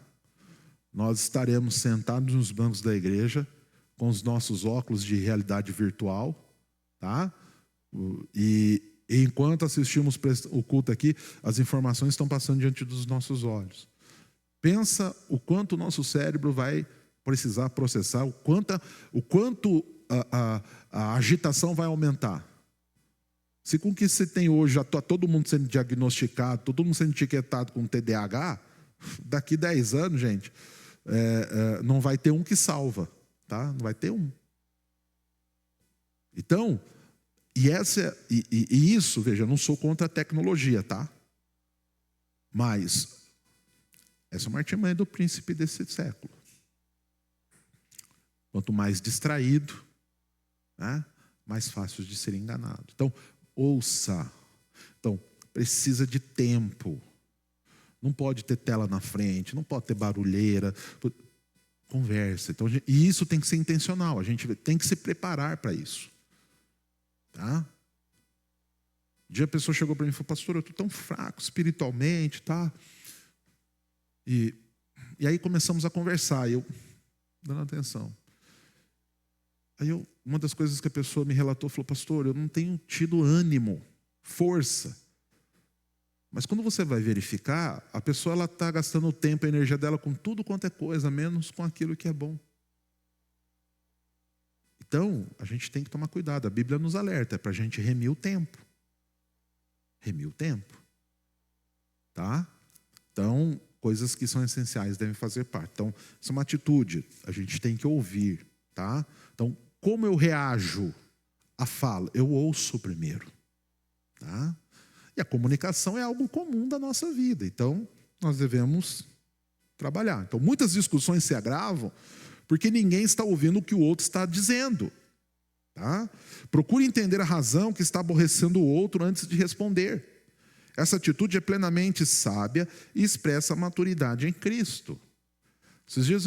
Nós estaremos sentados nos bancos da igreja, com os nossos óculos de realidade virtual, tá? E enquanto assistimos o culto aqui, as informações estão passando diante dos nossos olhos. Pensa o quanto o nosso cérebro vai precisar processar, o quanto a agitação vai aumentar. Se com o que você tem hoje já está todo mundo sendo diagnosticado, todo mundo sendo etiquetado com TDAH, daqui 10 anos, gente, não vai ter um que salva. Tá? Não vai ter um. Então, isso, veja, eu não sou contra a tecnologia, tá? Mas essa é uma artimanha do príncipe desse século. Quanto mais distraído, né, mais fácil de ser enganado. Então, ouça. Então, precisa de tempo. Não pode ter tela na frente, não pode ter barulheira. Conversa. Então, e isso tem que ser intencional. A gente tem que se preparar para isso. Tá? Um dia a pessoa chegou para mim e falou: pastor, eu estou tão fraco espiritualmente, tá? E aí começamos a conversar, e eu dando atenção. Aí uma das coisas que a pessoa me relatou, falou: pastor, eu não tenho tido ânimo, força. Mas quando você vai verificar, a pessoa está gastando o tempo e a energia dela com tudo quanto é coisa, menos com aquilo que é bom. Então, a gente tem que tomar cuidado. A Bíblia nos alerta, é para a gente remir o tempo. Remir o tempo. Tá? Então, coisas que são essenciais devem fazer parte. Então, essa é uma atitude, a gente tem que ouvir. Tá? Então, como eu reajo à fala? Eu ouço primeiro. Tá? E a comunicação é algo comum da nossa vida. Então, nós devemos trabalhar. Então, muitas discussões se agravam porque ninguém está ouvindo o que o outro está dizendo. Tá? Procure entender a razão que está aborrecendo o outro antes de responder. Essa atitude é plenamente sábia e expressa a maturidade em Cristo. Esses dias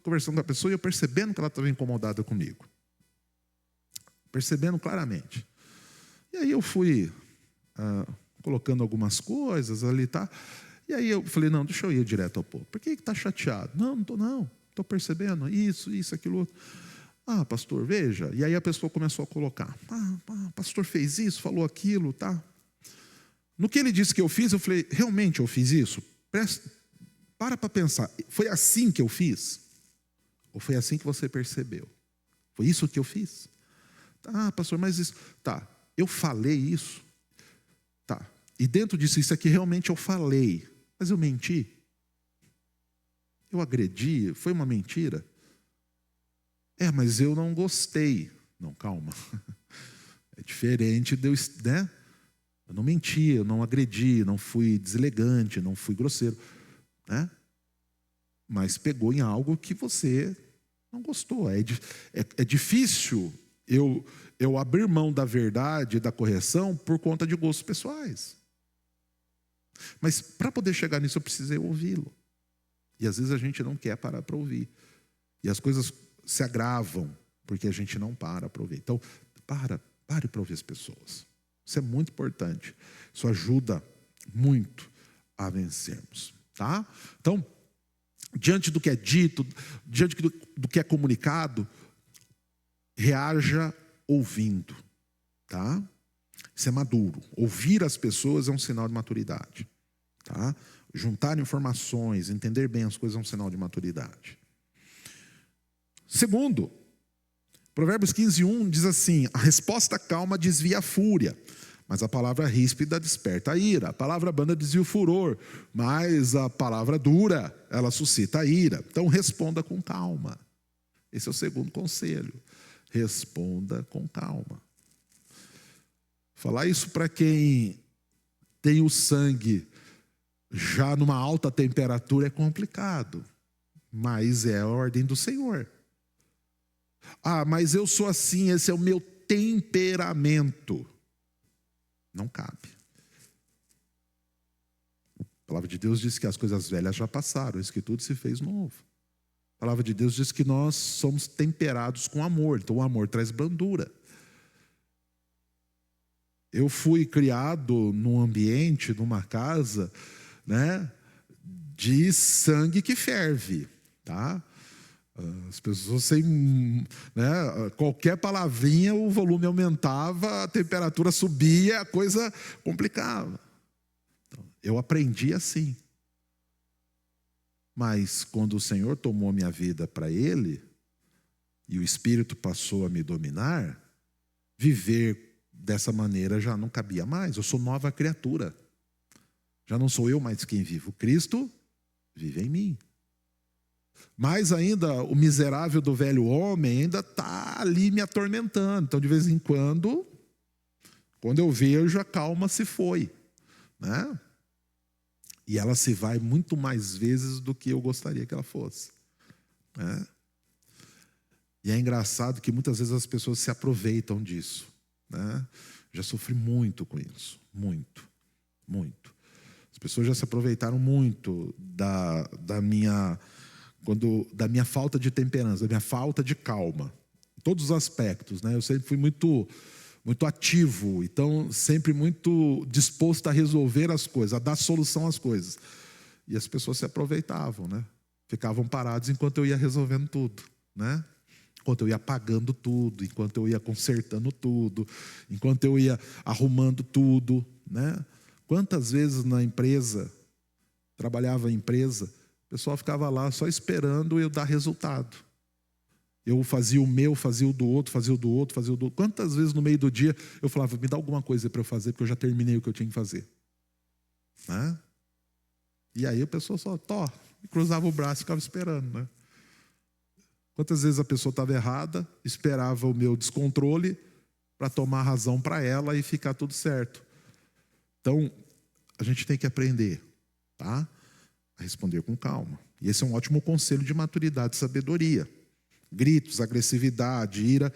conversando com a pessoa e eu percebendo que ela estava incomodada comigo. Percebendo claramente. E aí eu fui colocando algumas coisas ali, tá? E aí eu falei: não, deixa eu ir direto ao ponto. Por que está chateado? Não estou percebendo isso, aquilo outro. Ah, pastor, veja. E aí a pessoa começou a colocar: pastor fez isso, falou aquilo, tá? No que ele disse que eu fiz, eu falei: realmente eu fiz isso? Para pensar, foi assim que eu fiz? Ou foi assim que você percebeu? Foi isso que eu fiz? Ah, pastor, mas isso... Tá, eu falei isso? Tá, e dentro disso, isso aqui realmente eu falei, mas eu menti? Eu agredi? Foi uma mentira? Mas eu não gostei. Não, calma. É diferente de eu, né? Eu não menti, eu não agredi, não fui deselegante, não fui grosseiro, né? Mas pegou em algo que você não gostou. É difícil eu abrir mão da verdade e da correção por conta de gostos pessoais. Mas para poder chegar nisso eu precisei ouvi-lo. E às vezes a gente não quer parar para ouvir. E as coisas se agravam porque a gente não para ouvir. Então, pare para ouvir as pessoas. Isso é muito importante. Isso ajuda muito a vencermos. Tá? Então, diante do que é dito, diante do que é comunicado, reaja ouvindo. Tá? Isso é maduro. Ouvir as pessoas é um sinal de maturidade. Tá? Juntar informações, entender bem as coisas é um sinal de maturidade. Segundo, Provérbios 15:1 diz assim: a resposta calma desvia a fúria, mas a palavra ríspida desperta a ira. A palavra branda desvia o furor, mas a palavra dura, ela suscita a ira. Então responda com calma. Esse é o segundo conselho. Responda com calma. Falar isso para quem tem o sangue já numa alta temperatura é complicado, mas é a ordem do Senhor. Mas eu sou assim, esse é o meu temperamento. Não cabe. A palavra de Deus diz que as coisas velhas já passaram, isso que tudo se fez novo. A palavra de Deus diz que nós somos temperados com amor, então o amor traz brandura. Eu fui criado num ambiente, numa casa, né, de sangue que ferve, tá? As pessoas sem, né, qualquer palavrinha o volume aumentava, a temperatura subia, a coisa complicava. Então, eu aprendi assim. Mas quando o Senhor tomou a minha vida para Ele e o Espírito passou a me dominar, viver dessa maneira já não cabia mais. Eu sou nova criatura. Já não sou eu mais quem vivo. Cristo vive em mim. Mas ainda o miserável do velho homem ainda está ali me atormentando. Então, de vez em quando eu vejo, a calma se foi, né? E ela se vai muito mais vezes do que eu gostaria que ela fosse, né? E é engraçado que muitas vezes as pessoas se aproveitam disso, né? Já sofri muito com isso, muito. As pessoas já se aproveitaram muito da minha falta de temperança, da minha falta de calma, em todos os aspectos, né? Eu sempre fui muito ativo, então sempre muito disposto a resolver as coisas, a dar solução às coisas. E as pessoas se aproveitavam, né? Ficavam parados enquanto eu ia resolvendo tudo, né? Enquanto eu ia apagando tudo, enquanto eu ia consertando tudo, enquanto eu ia arrumando tudo, né? Quantas vezes na empresa, trabalhava em empresa, o pessoal ficava lá só esperando eu dar resultado. Eu fazia o meu, fazia o do outro, fazia o do outro, fazia o do outro. Quantas vezes no meio do dia eu falava, me dá alguma coisa para eu fazer, porque eu já terminei o que eu tinha que fazer, né? E aí a pessoa só cruzava o braço e ficava esperando, né? Quantas vezes a pessoa estava errada, esperava o meu descontrole para tomar razão para ela e ficar tudo certo. Então, a gente tem que aprender, tá? A responder com calma. E esse é um ótimo conselho de maturidade e sabedoria. Gritos, agressividade, ira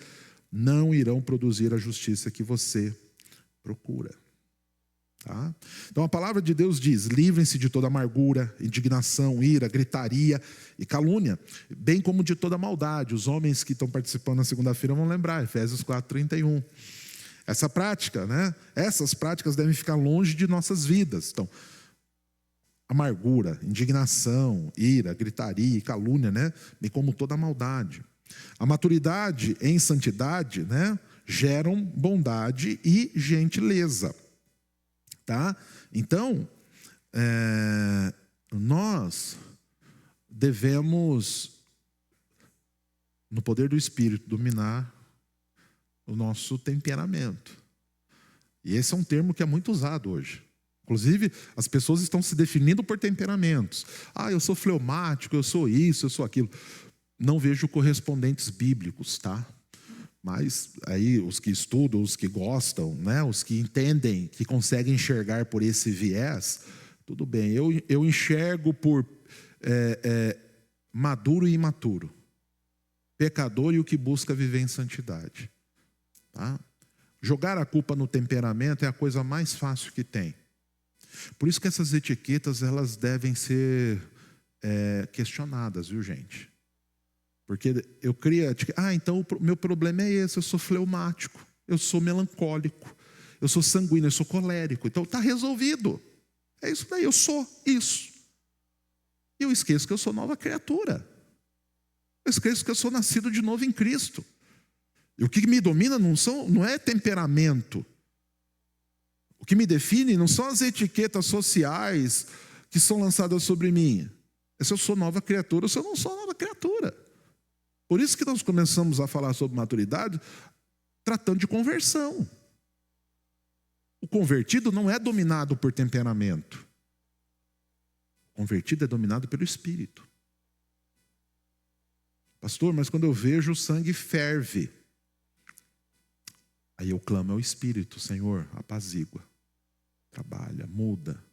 não irão produzir a justiça que você procura. Tá? Então a palavra de Deus diz: livrem-se de toda amargura, indignação, ira, gritaria e calúnia, bem como de toda maldade. Os homens que estão participando na segunda-feira vão lembrar, Efésios 4:31. Essa prática, né? Essas práticas devem ficar longe de nossas vidas. Então, amargura, indignação, ira, gritaria e calúnia, né? Bem como toda maldade. A maturidade em santidade, né, geram bondade e gentileza. Tá? Então, nós devemos, no poder do Espírito, dominar o nosso temperamento. E esse é um termo que é muito usado hoje. Inclusive, as pessoas estão se definindo por temperamentos. Eu sou fleumático, eu sou isso, eu sou aquilo. não vejo correspondentes bíblicos, tá? Mas aí os que estudam, os que gostam, né? Os que entendem, que conseguem enxergar por esse viés, tudo bem. Eu enxergo por maduro e imaturo, pecador e o que busca viver em santidade, tá? Jogar a culpa no temperamento é a coisa mais fácil que tem. Por isso que essas etiquetas, elas devem ser questionadas, viu, gente? Porque eu queria, então o meu problema é esse, eu sou fleumático, eu sou melancólico, eu sou sanguíneo, eu sou colérico. Então está resolvido. É isso daí, eu sou isso. E eu esqueço que eu sou nova criatura. Eu esqueço que eu sou nascido de novo em Cristo. E o que me domina não é temperamento. O que me define não são as etiquetas sociais que são lançadas sobre mim. É se eu sou nova criatura ou se eu não sou nova criatura. Por isso que nós começamos a falar sobre maturidade tratando de conversão. O convertido não é dominado por temperamento. O convertido é dominado pelo Espírito. Pastor, mas quando eu vejo o sangue ferve, aí eu clamo ao Espírito: Senhor, apazigua, trabalha, muda.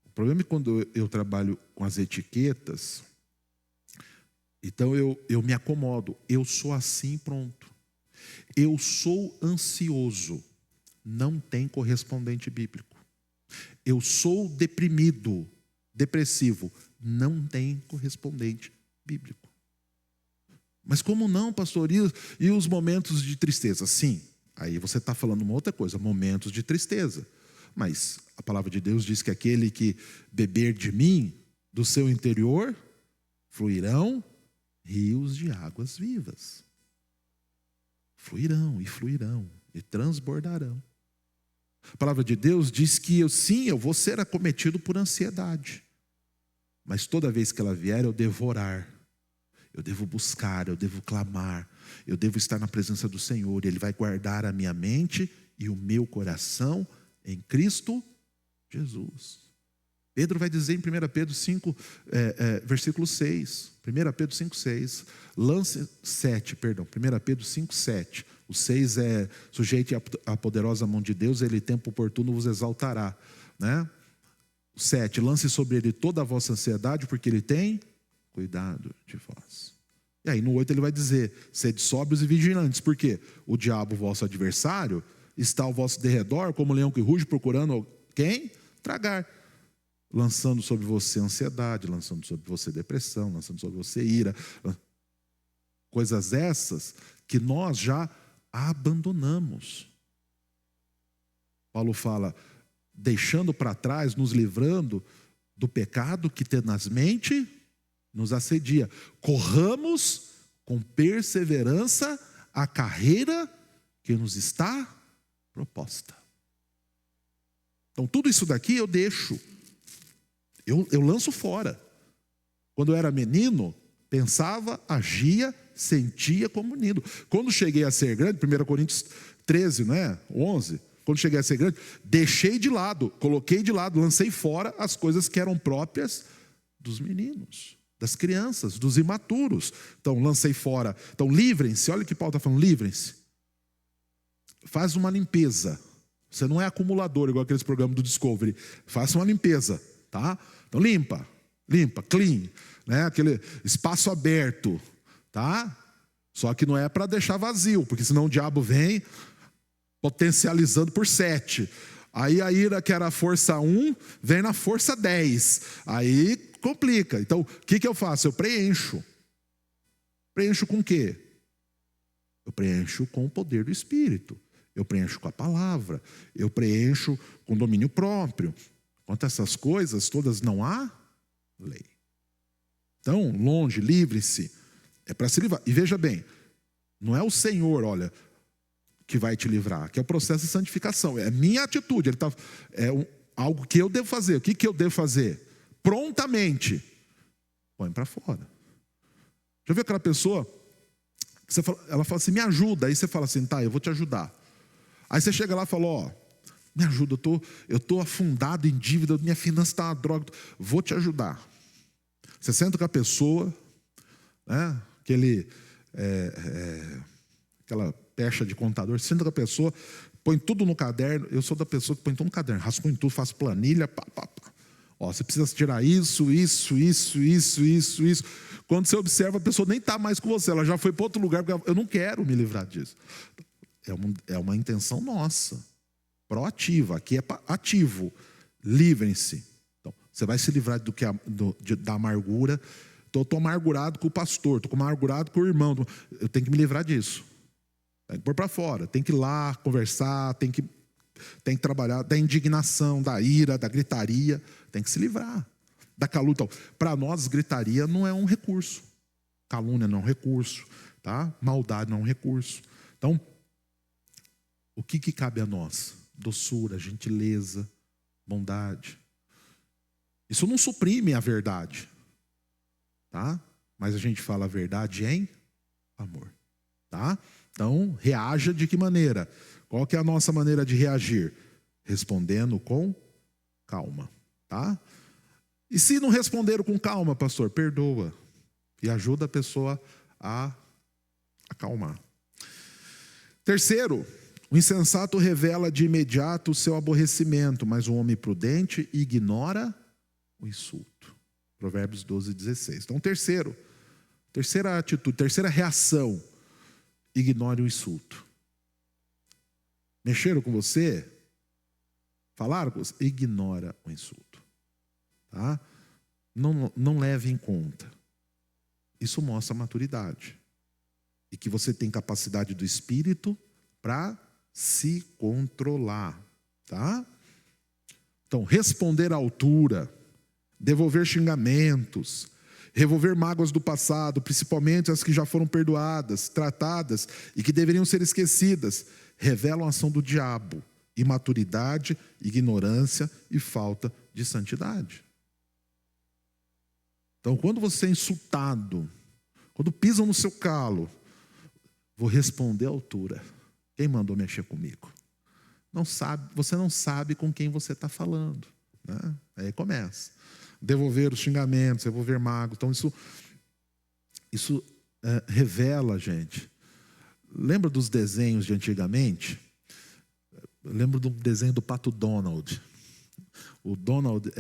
O problema é quando eu trabalho com as etiquetas, então eu me acomodo. Eu sou assim, pronto. Eu sou ansioso. Não tem correspondente bíblico. Eu sou deprimido, depressivo. Não tem correspondente bíblico. Mas como não, pastor? E os momentos de tristeza? Sim, aí você está falando uma outra coisa, momentos de tristeza. Mas a palavra de Deus diz que aquele que beber de mim, do seu interior, fluirão rios de águas vivas. Fluirão e transbordarão. A palavra de Deus diz que eu vou ser acometido por ansiedade. Mas toda vez que ela vier, eu devo orar. Eu devo buscar, eu devo clamar, eu devo estar na presença do Senhor. Ele vai guardar a minha mente e o meu coração em Cristo Jesus. Pedro vai dizer em 1 Pedro 5, versículo 6. 1 Pedro 5, 6. 1 Pedro 5, 7. O 6 é: sujeite à poderosa mão de Deus, ele tempo oportuno vos exaltará. Né? 7. Lance sobre ele toda a vossa ansiedade, porque ele tem cuidado de vós. E aí no 8 ele vai dizer: sede sóbrios e vigilantes, porque o diabo, vosso adversário, está ao vosso derredor, como leão que ruge, procurando quem? Tragar. Lançando sobre você ansiedade, lançando sobre você depressão, lançando sobre você ira. Coisas essas que nós já abandonamos. Paulo fala: deixando para trás, nos livrando do pecado que tenazmente nos assedia. Corramos com perseverança a carreira que nos está proposta. Então tudo isso daqui eu deixo. Eu lanço fora. Quando eu era menino, pensava, agia, sentia como menino. Quando cheguei a ser grande, 1 Coríntios 13, 11, quando cheguei a ser grande, deixei de lado, coloquei de lado, lancei fora as coisas que eram próprias dos meninos, das crianças, dos imaturos. Então, lancei fora. Então, livrem-se. Olha o que Paulo está falando: livrem-se. Faz uma limpeza. Você não é acumulador, igual aqueles programas do Discovery. Faça uma limpeza, tá? Então, limpa, clean, né? Aquele espaço aberto, tá? Só que não é para deixar vazio, porque senão o diabo vem potencializando por 7. Aí a ira, que era a força 1, vem na força 10. Aí complica. Então, o que eu faço? Eu preencho. Preencho com o quê? Eu preencho com o poder do Espírito. Eu preencho com a palavra. Eu preencho com domínio próprio. Quanto a essas coisas todas, não há lei. Então, longe, livre-se. É para se livrar. E veja bem, não é o Senhor, olha, que vai te livrar, que é o processo de santificação. É minha atitude. Algo que eu devo fazer. O que eu devo fazer? Prontamente. Põe para fora. Já viu aquela pessoa, ela fala assim: me ajuda. Aí você fala assim: tá, eu vou te ajudar. Aí você chega lá e fala: ó, me ajuda, eu estou afundado em dívida, minha finança está uma droga, vou te ajudar. Você senta com a pessoa, né? Aquela pecha de contador, senta com a pessoa, põe tudo no caderno. Eu sou da pessoa que põe tudo no caderno, rascunho tudo, faço planilha, pá, pá, pá. Ó, você precisa tirar isso, isso, isso, isso, isso, isso. Quando você observa, a pessoa nem está mais com você, ela já foi para outro lugar, porque eu não quero me livrar disso. É uma intenção nossa, proativa. Aqui é ativo. Livrem-se. Então, você vai se livrar da amargura. Estou amargurado com o pastor, estou amargurado com o irmão. Eu tenho que me livrar disso. Tem que pôr para fora. Tem que ir lá conversar, tem que trabalhar da indignação, da ira, da gritaria. Tem que se livrar da calúnia. Então, para nós, gritaria não é um recurso. Calúnia não é um recurso. Tá? Maldade não é um recurso. Então, o que cabe a nós? Doçura, gentileza, bondade. Isso não suprime a verdade. Tá? Mas a gente fala a verdade em amor. Tá? Então, reaja de que maneira? Qual que é a nossa maneira de reagir? Respondendo com calma. Tá? E se não responderam com calma, pastor, perdoa. E ajuda a pessoa a acalmar. Terceiro, o insensato revela de imediato o seu aborrecimento, mas o homem prudente ignora o insulto. Provérbios 12, 16. Então, terceira atitude, terceira reação, ignore o insulto. Mexeram com você? Falaram com você? Ignora o insulto. Tá? Não leve em conta. Isso mostra maturidade. E que você tem capacidade do espírito para se controlar. Tá? Então, responder à altura, devolver xingamentos, revolver mágoas do passado, principalmente as que já foram perdoadas, tratadas e que deveriam ser esquecidas, revelam a ação do diabo, imaturidade, ignorância e falta de santidade. Então, quando você é insultado, quando pisam no seu calo, vou responder à altura. Quem mandou mexer comigo? Não sabe, você não sabe com quem você está falando. Né? Aí começa. Devolver os xingamentos, devolver mágoas. Então, isso revela, gente. Lembra dos desenhos de antigamente? Lembro do desenho do Pato Donald. O Donald,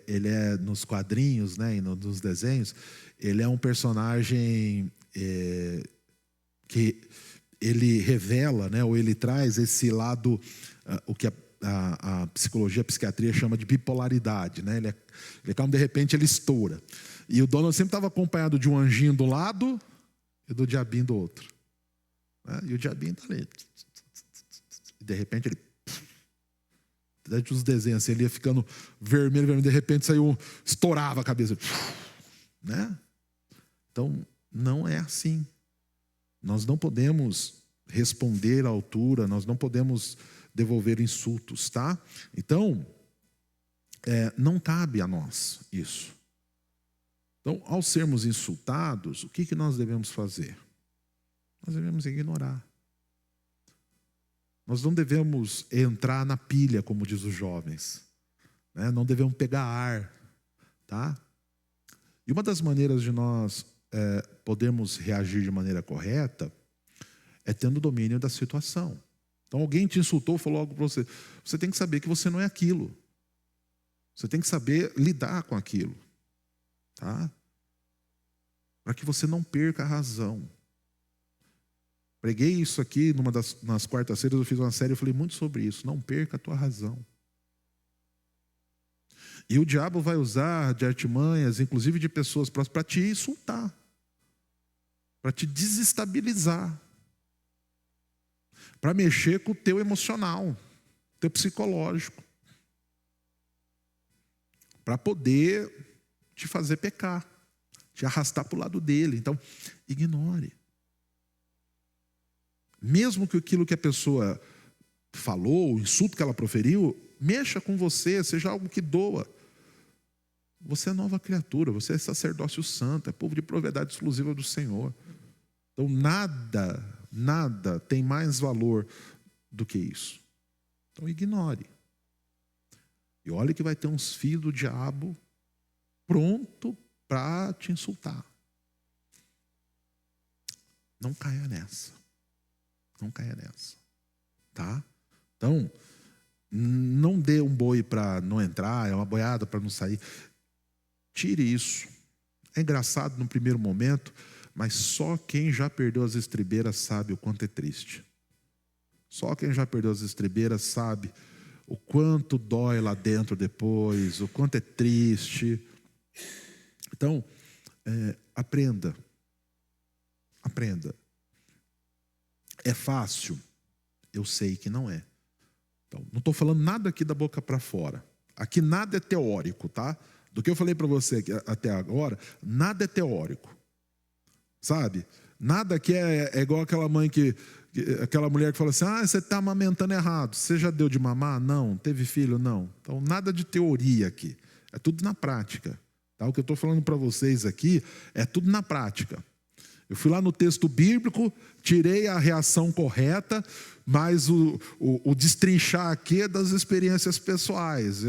ele é nos quadrinhos, né, e nos desenhos, ele é um personagem que ele revela, né, ou ele traz esse lado, o que a psicologia, a psiquiatria chama de bipolaridade. Né? Ele calma, de repente ele estoura. E o Donald sempre estava acompanhado de um anjinho do lado e do diabinho do outro. Né? E o diabinho está ali. E de repente ele... Durante os desenhos, assim, ele ia ficando vermelho, de repente estourava a cabeça. Né? Então, não é assim. Nós não podemos responder à altura, nós não podemos devolver insultos, tá? Então, não cabe a nós isso. Então, ao sermos insultados, o que nós devemos fazer? Nós devemos ignorar. Nós não devemos entrar na pilha, como diz os jovens. Né? Não devemos pegar ar. Tá? E uma das maneiras de nós podermos reagir de maneira correta é tendo domínio da situação. Então alguém te insultou, falou algo para você. Você tem que saber que você não é aquilo. Você tem que saber lidar com aquilo. Tá? Para que você não perca a razão. Preguei isso aqui nas quartas-feiras, eu fiz uma série, eu falei muito sobre isso. Não perca a tua razão. E o diabo vai usar de artimanhas, inclusive de pessoas próximas, para te insultar. Para te desestabilizar. Para mexer com o teu emocional, teu psicológico. Para poder te fazer pecar. Te arrastar para o lado dele. Então, ignore. Mesmo que aquilo que a pessoa falou, o insulto que ela proferiu, mexa com você, seja algo que doa. Você é nova criatura, você é sacerdócio santo, é povo de propriedade exclusiva do Senhor. Então nada tem mais valor do que isso. Então ignore. E olhe que vai ter uns filhos do diabo pronto para te insultar. Não caia nessa. Não caia nessa. Tá? Então, não dê um boi para não entrar, é uma boiada para não sair. Tire isso. É engraçado no primeiro momento, mas só quem já perdeu as estribeiras sabe o quanto é triste. Só quem já perdeu as estribeiras sabe o quanto dói lá dentro depois, o quanto é triste. Então, aprenda. Aprenda. É fácil? Eu sei que não é. Então, não estou falando nada aqui da boca para fora. Aqui nada é teórico, tá? Do que eu falei para você aqui, até agora, nada é teórico. Sabe? Nada aqui é igual aquela mãe aquela mulher que fala assim: você está amamentando errado. Você já deu de mamar? Não. Teve filho? Não. Então, nada de teoria aqui. É tudo na prática. Tá? O que eu estou falando para vocês aqui é tudo na prática. Eu fui lá no texto bíblico, tirei a reação correta, mas o destrinchar aqui é das experiências pessoais.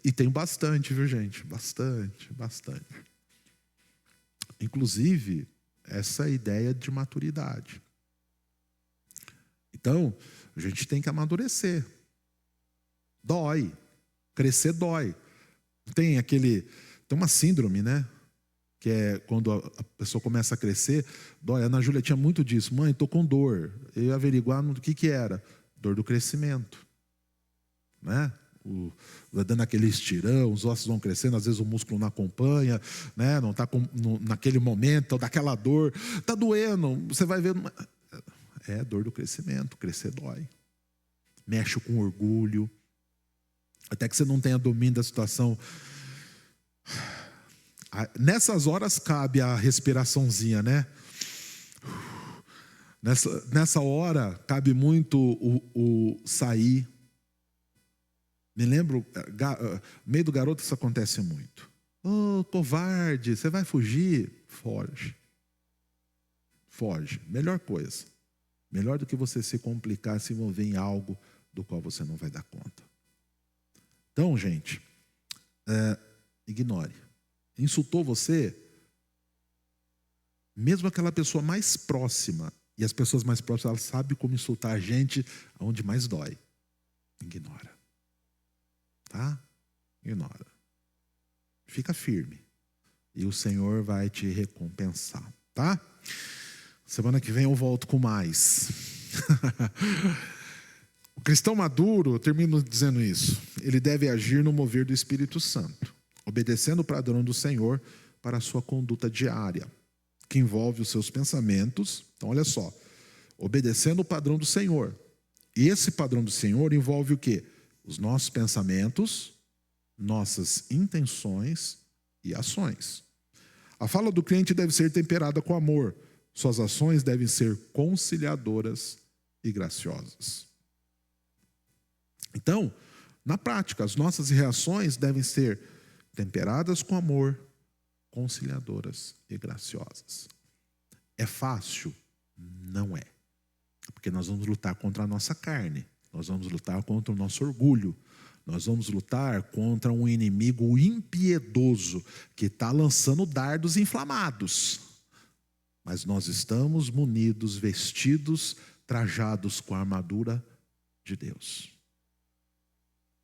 E tem bastante, viu, gente? Bastante. Inclusive, essa ideia de maturidade. Então, a gente tem que amadurecer. Dói. Crescer dói. Tem uma síndrome, né? Que é quando a pessoa começa a crescer, dói. A Ana Júlia tinha muito disso. Mãe, estou com dor. Eu ia averiguar o que era. Dor do crescimento. Né? Vai dando aquele estirão, os ossos vão crescendo, às vezes o músculo não acompanha, né? Não está naquele momento, daquela dor. Está doendo, você vai ver. É dor do crescimento, crescer dói. Mexe com orgulho. Até que você não tenha domínio da situação. Nessas horas cabe a respiraçãozinha, né? Nessa hora cabe muito o sair. Me lembro, no meio do garoto isso acontece muito. Covarde, você vai fugir? Foge. Foge. Melhor coisa. Melhor do que você se complicar, se envolver em algo do qual você não vai dar conta. Então, gente, ignore. Insultou você, mesmo aquela pessoa mais próxima, e as pessoas mais próximas, elas sabem como insultar a gente onde mais dói. Ignora. Tá? Ignora. Fica firme. E o Senhor vai te recompensar. Tá? Semana que vem eu volto com mais. O cristão maduro, eu termino dizendo isso, ele deve agir no mover do Espírito Santo, obedecendo o padrão do Senhor para a sua conduta diária, que envolve os seus pensamentos. Então, olha só, obedecendo o padrão do Senhor. E esse padrão do Senhor envolve o quê? Os nossos pensamentos, nossas intenções e ações. A fala do crente deve ser temperada com amor. Suas ações devem ser conciliadoras e graciosas. Então, na prática, as nossas reações devem ser temperadas com amor, conciliadoras e graciosas. É fácil? Não é. Porque nós vamos lutar contra a nossa carne. Nós vamos lutar contra o nosso orgulho. Nós vamos lutar contra um inimigo impiedoso que está lançando dardos inflamados. Mas nós estamos munidos, vestidos, trajados com a armadura de Deus.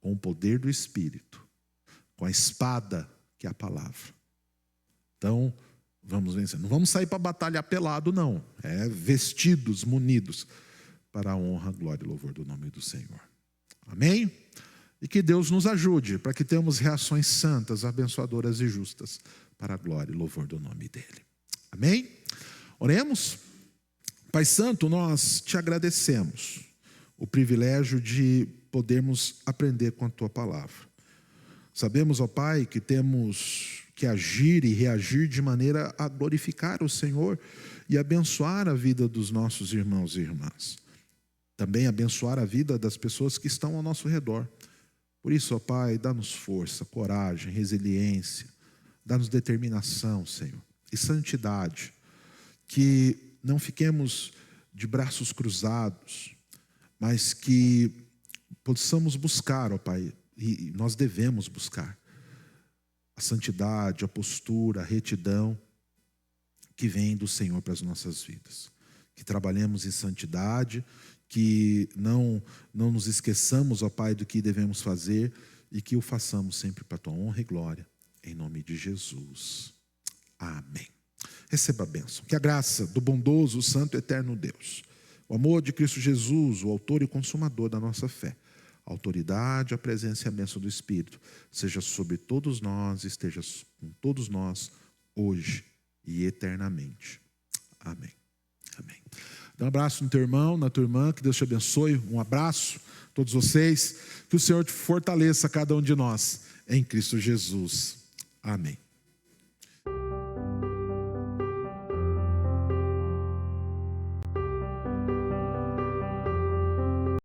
Com o poder do Espírito. Com a espada que é a palavra. Então, vamos vencer. Não vamos sair para batalhar pelado, não. É vestidos, munidos, para a honra, glória e louvor do nome do Senhor. Amém? E que Deus nos ajude para que tenhamos reações santas, abençoadoras e justas para a glória e louvor do nome dEle. Amém? Oremos. Pai Santo, nós te agradecemos o privilégio de podermos aprender com a Tua palavra. Sabemos, ó Pai, que temos que agir e reagir de maneira a glorificar o Senhor e abençoar a vida dos nossos irmãos e irmãs. Também abençoar a vida das pessoas que estão ao nosso redor. Por isso, ó Pai, dá-nos força, coragem, resiliência, dá-nos determinação, Senhor, e santidade, que não fiquemos de braços cruzados, mas que possamos buscar, ó Pai, e nós devemos buscar a santidade, a postura, a retidão que vem do Senhor para as nossas vidas. Que trabalhemos em santidade, que não nos esqueçamos, ó Pai, do que devemos fazer e que o façamos sempre para a Tua honra e glória, em nome de Jesus. Amém. Receba a bênção. Que a graça do bondoso, santo e eterno Deus, o amor de Cristo Jesus, o autor e consumador da nossa fé, a autoridade, a presença e a bênção do Espírito, seja sobre todos nós, esteja com todos nós, hoje e eternamente. Amém. Amém. Dá um abraço no teu irmão, na tua irmã, que Deus te abençoe. Um abraço a todos vocês. Que o Senhor te fortaleça, cada um de nós, em Cristo Jesus. Amém.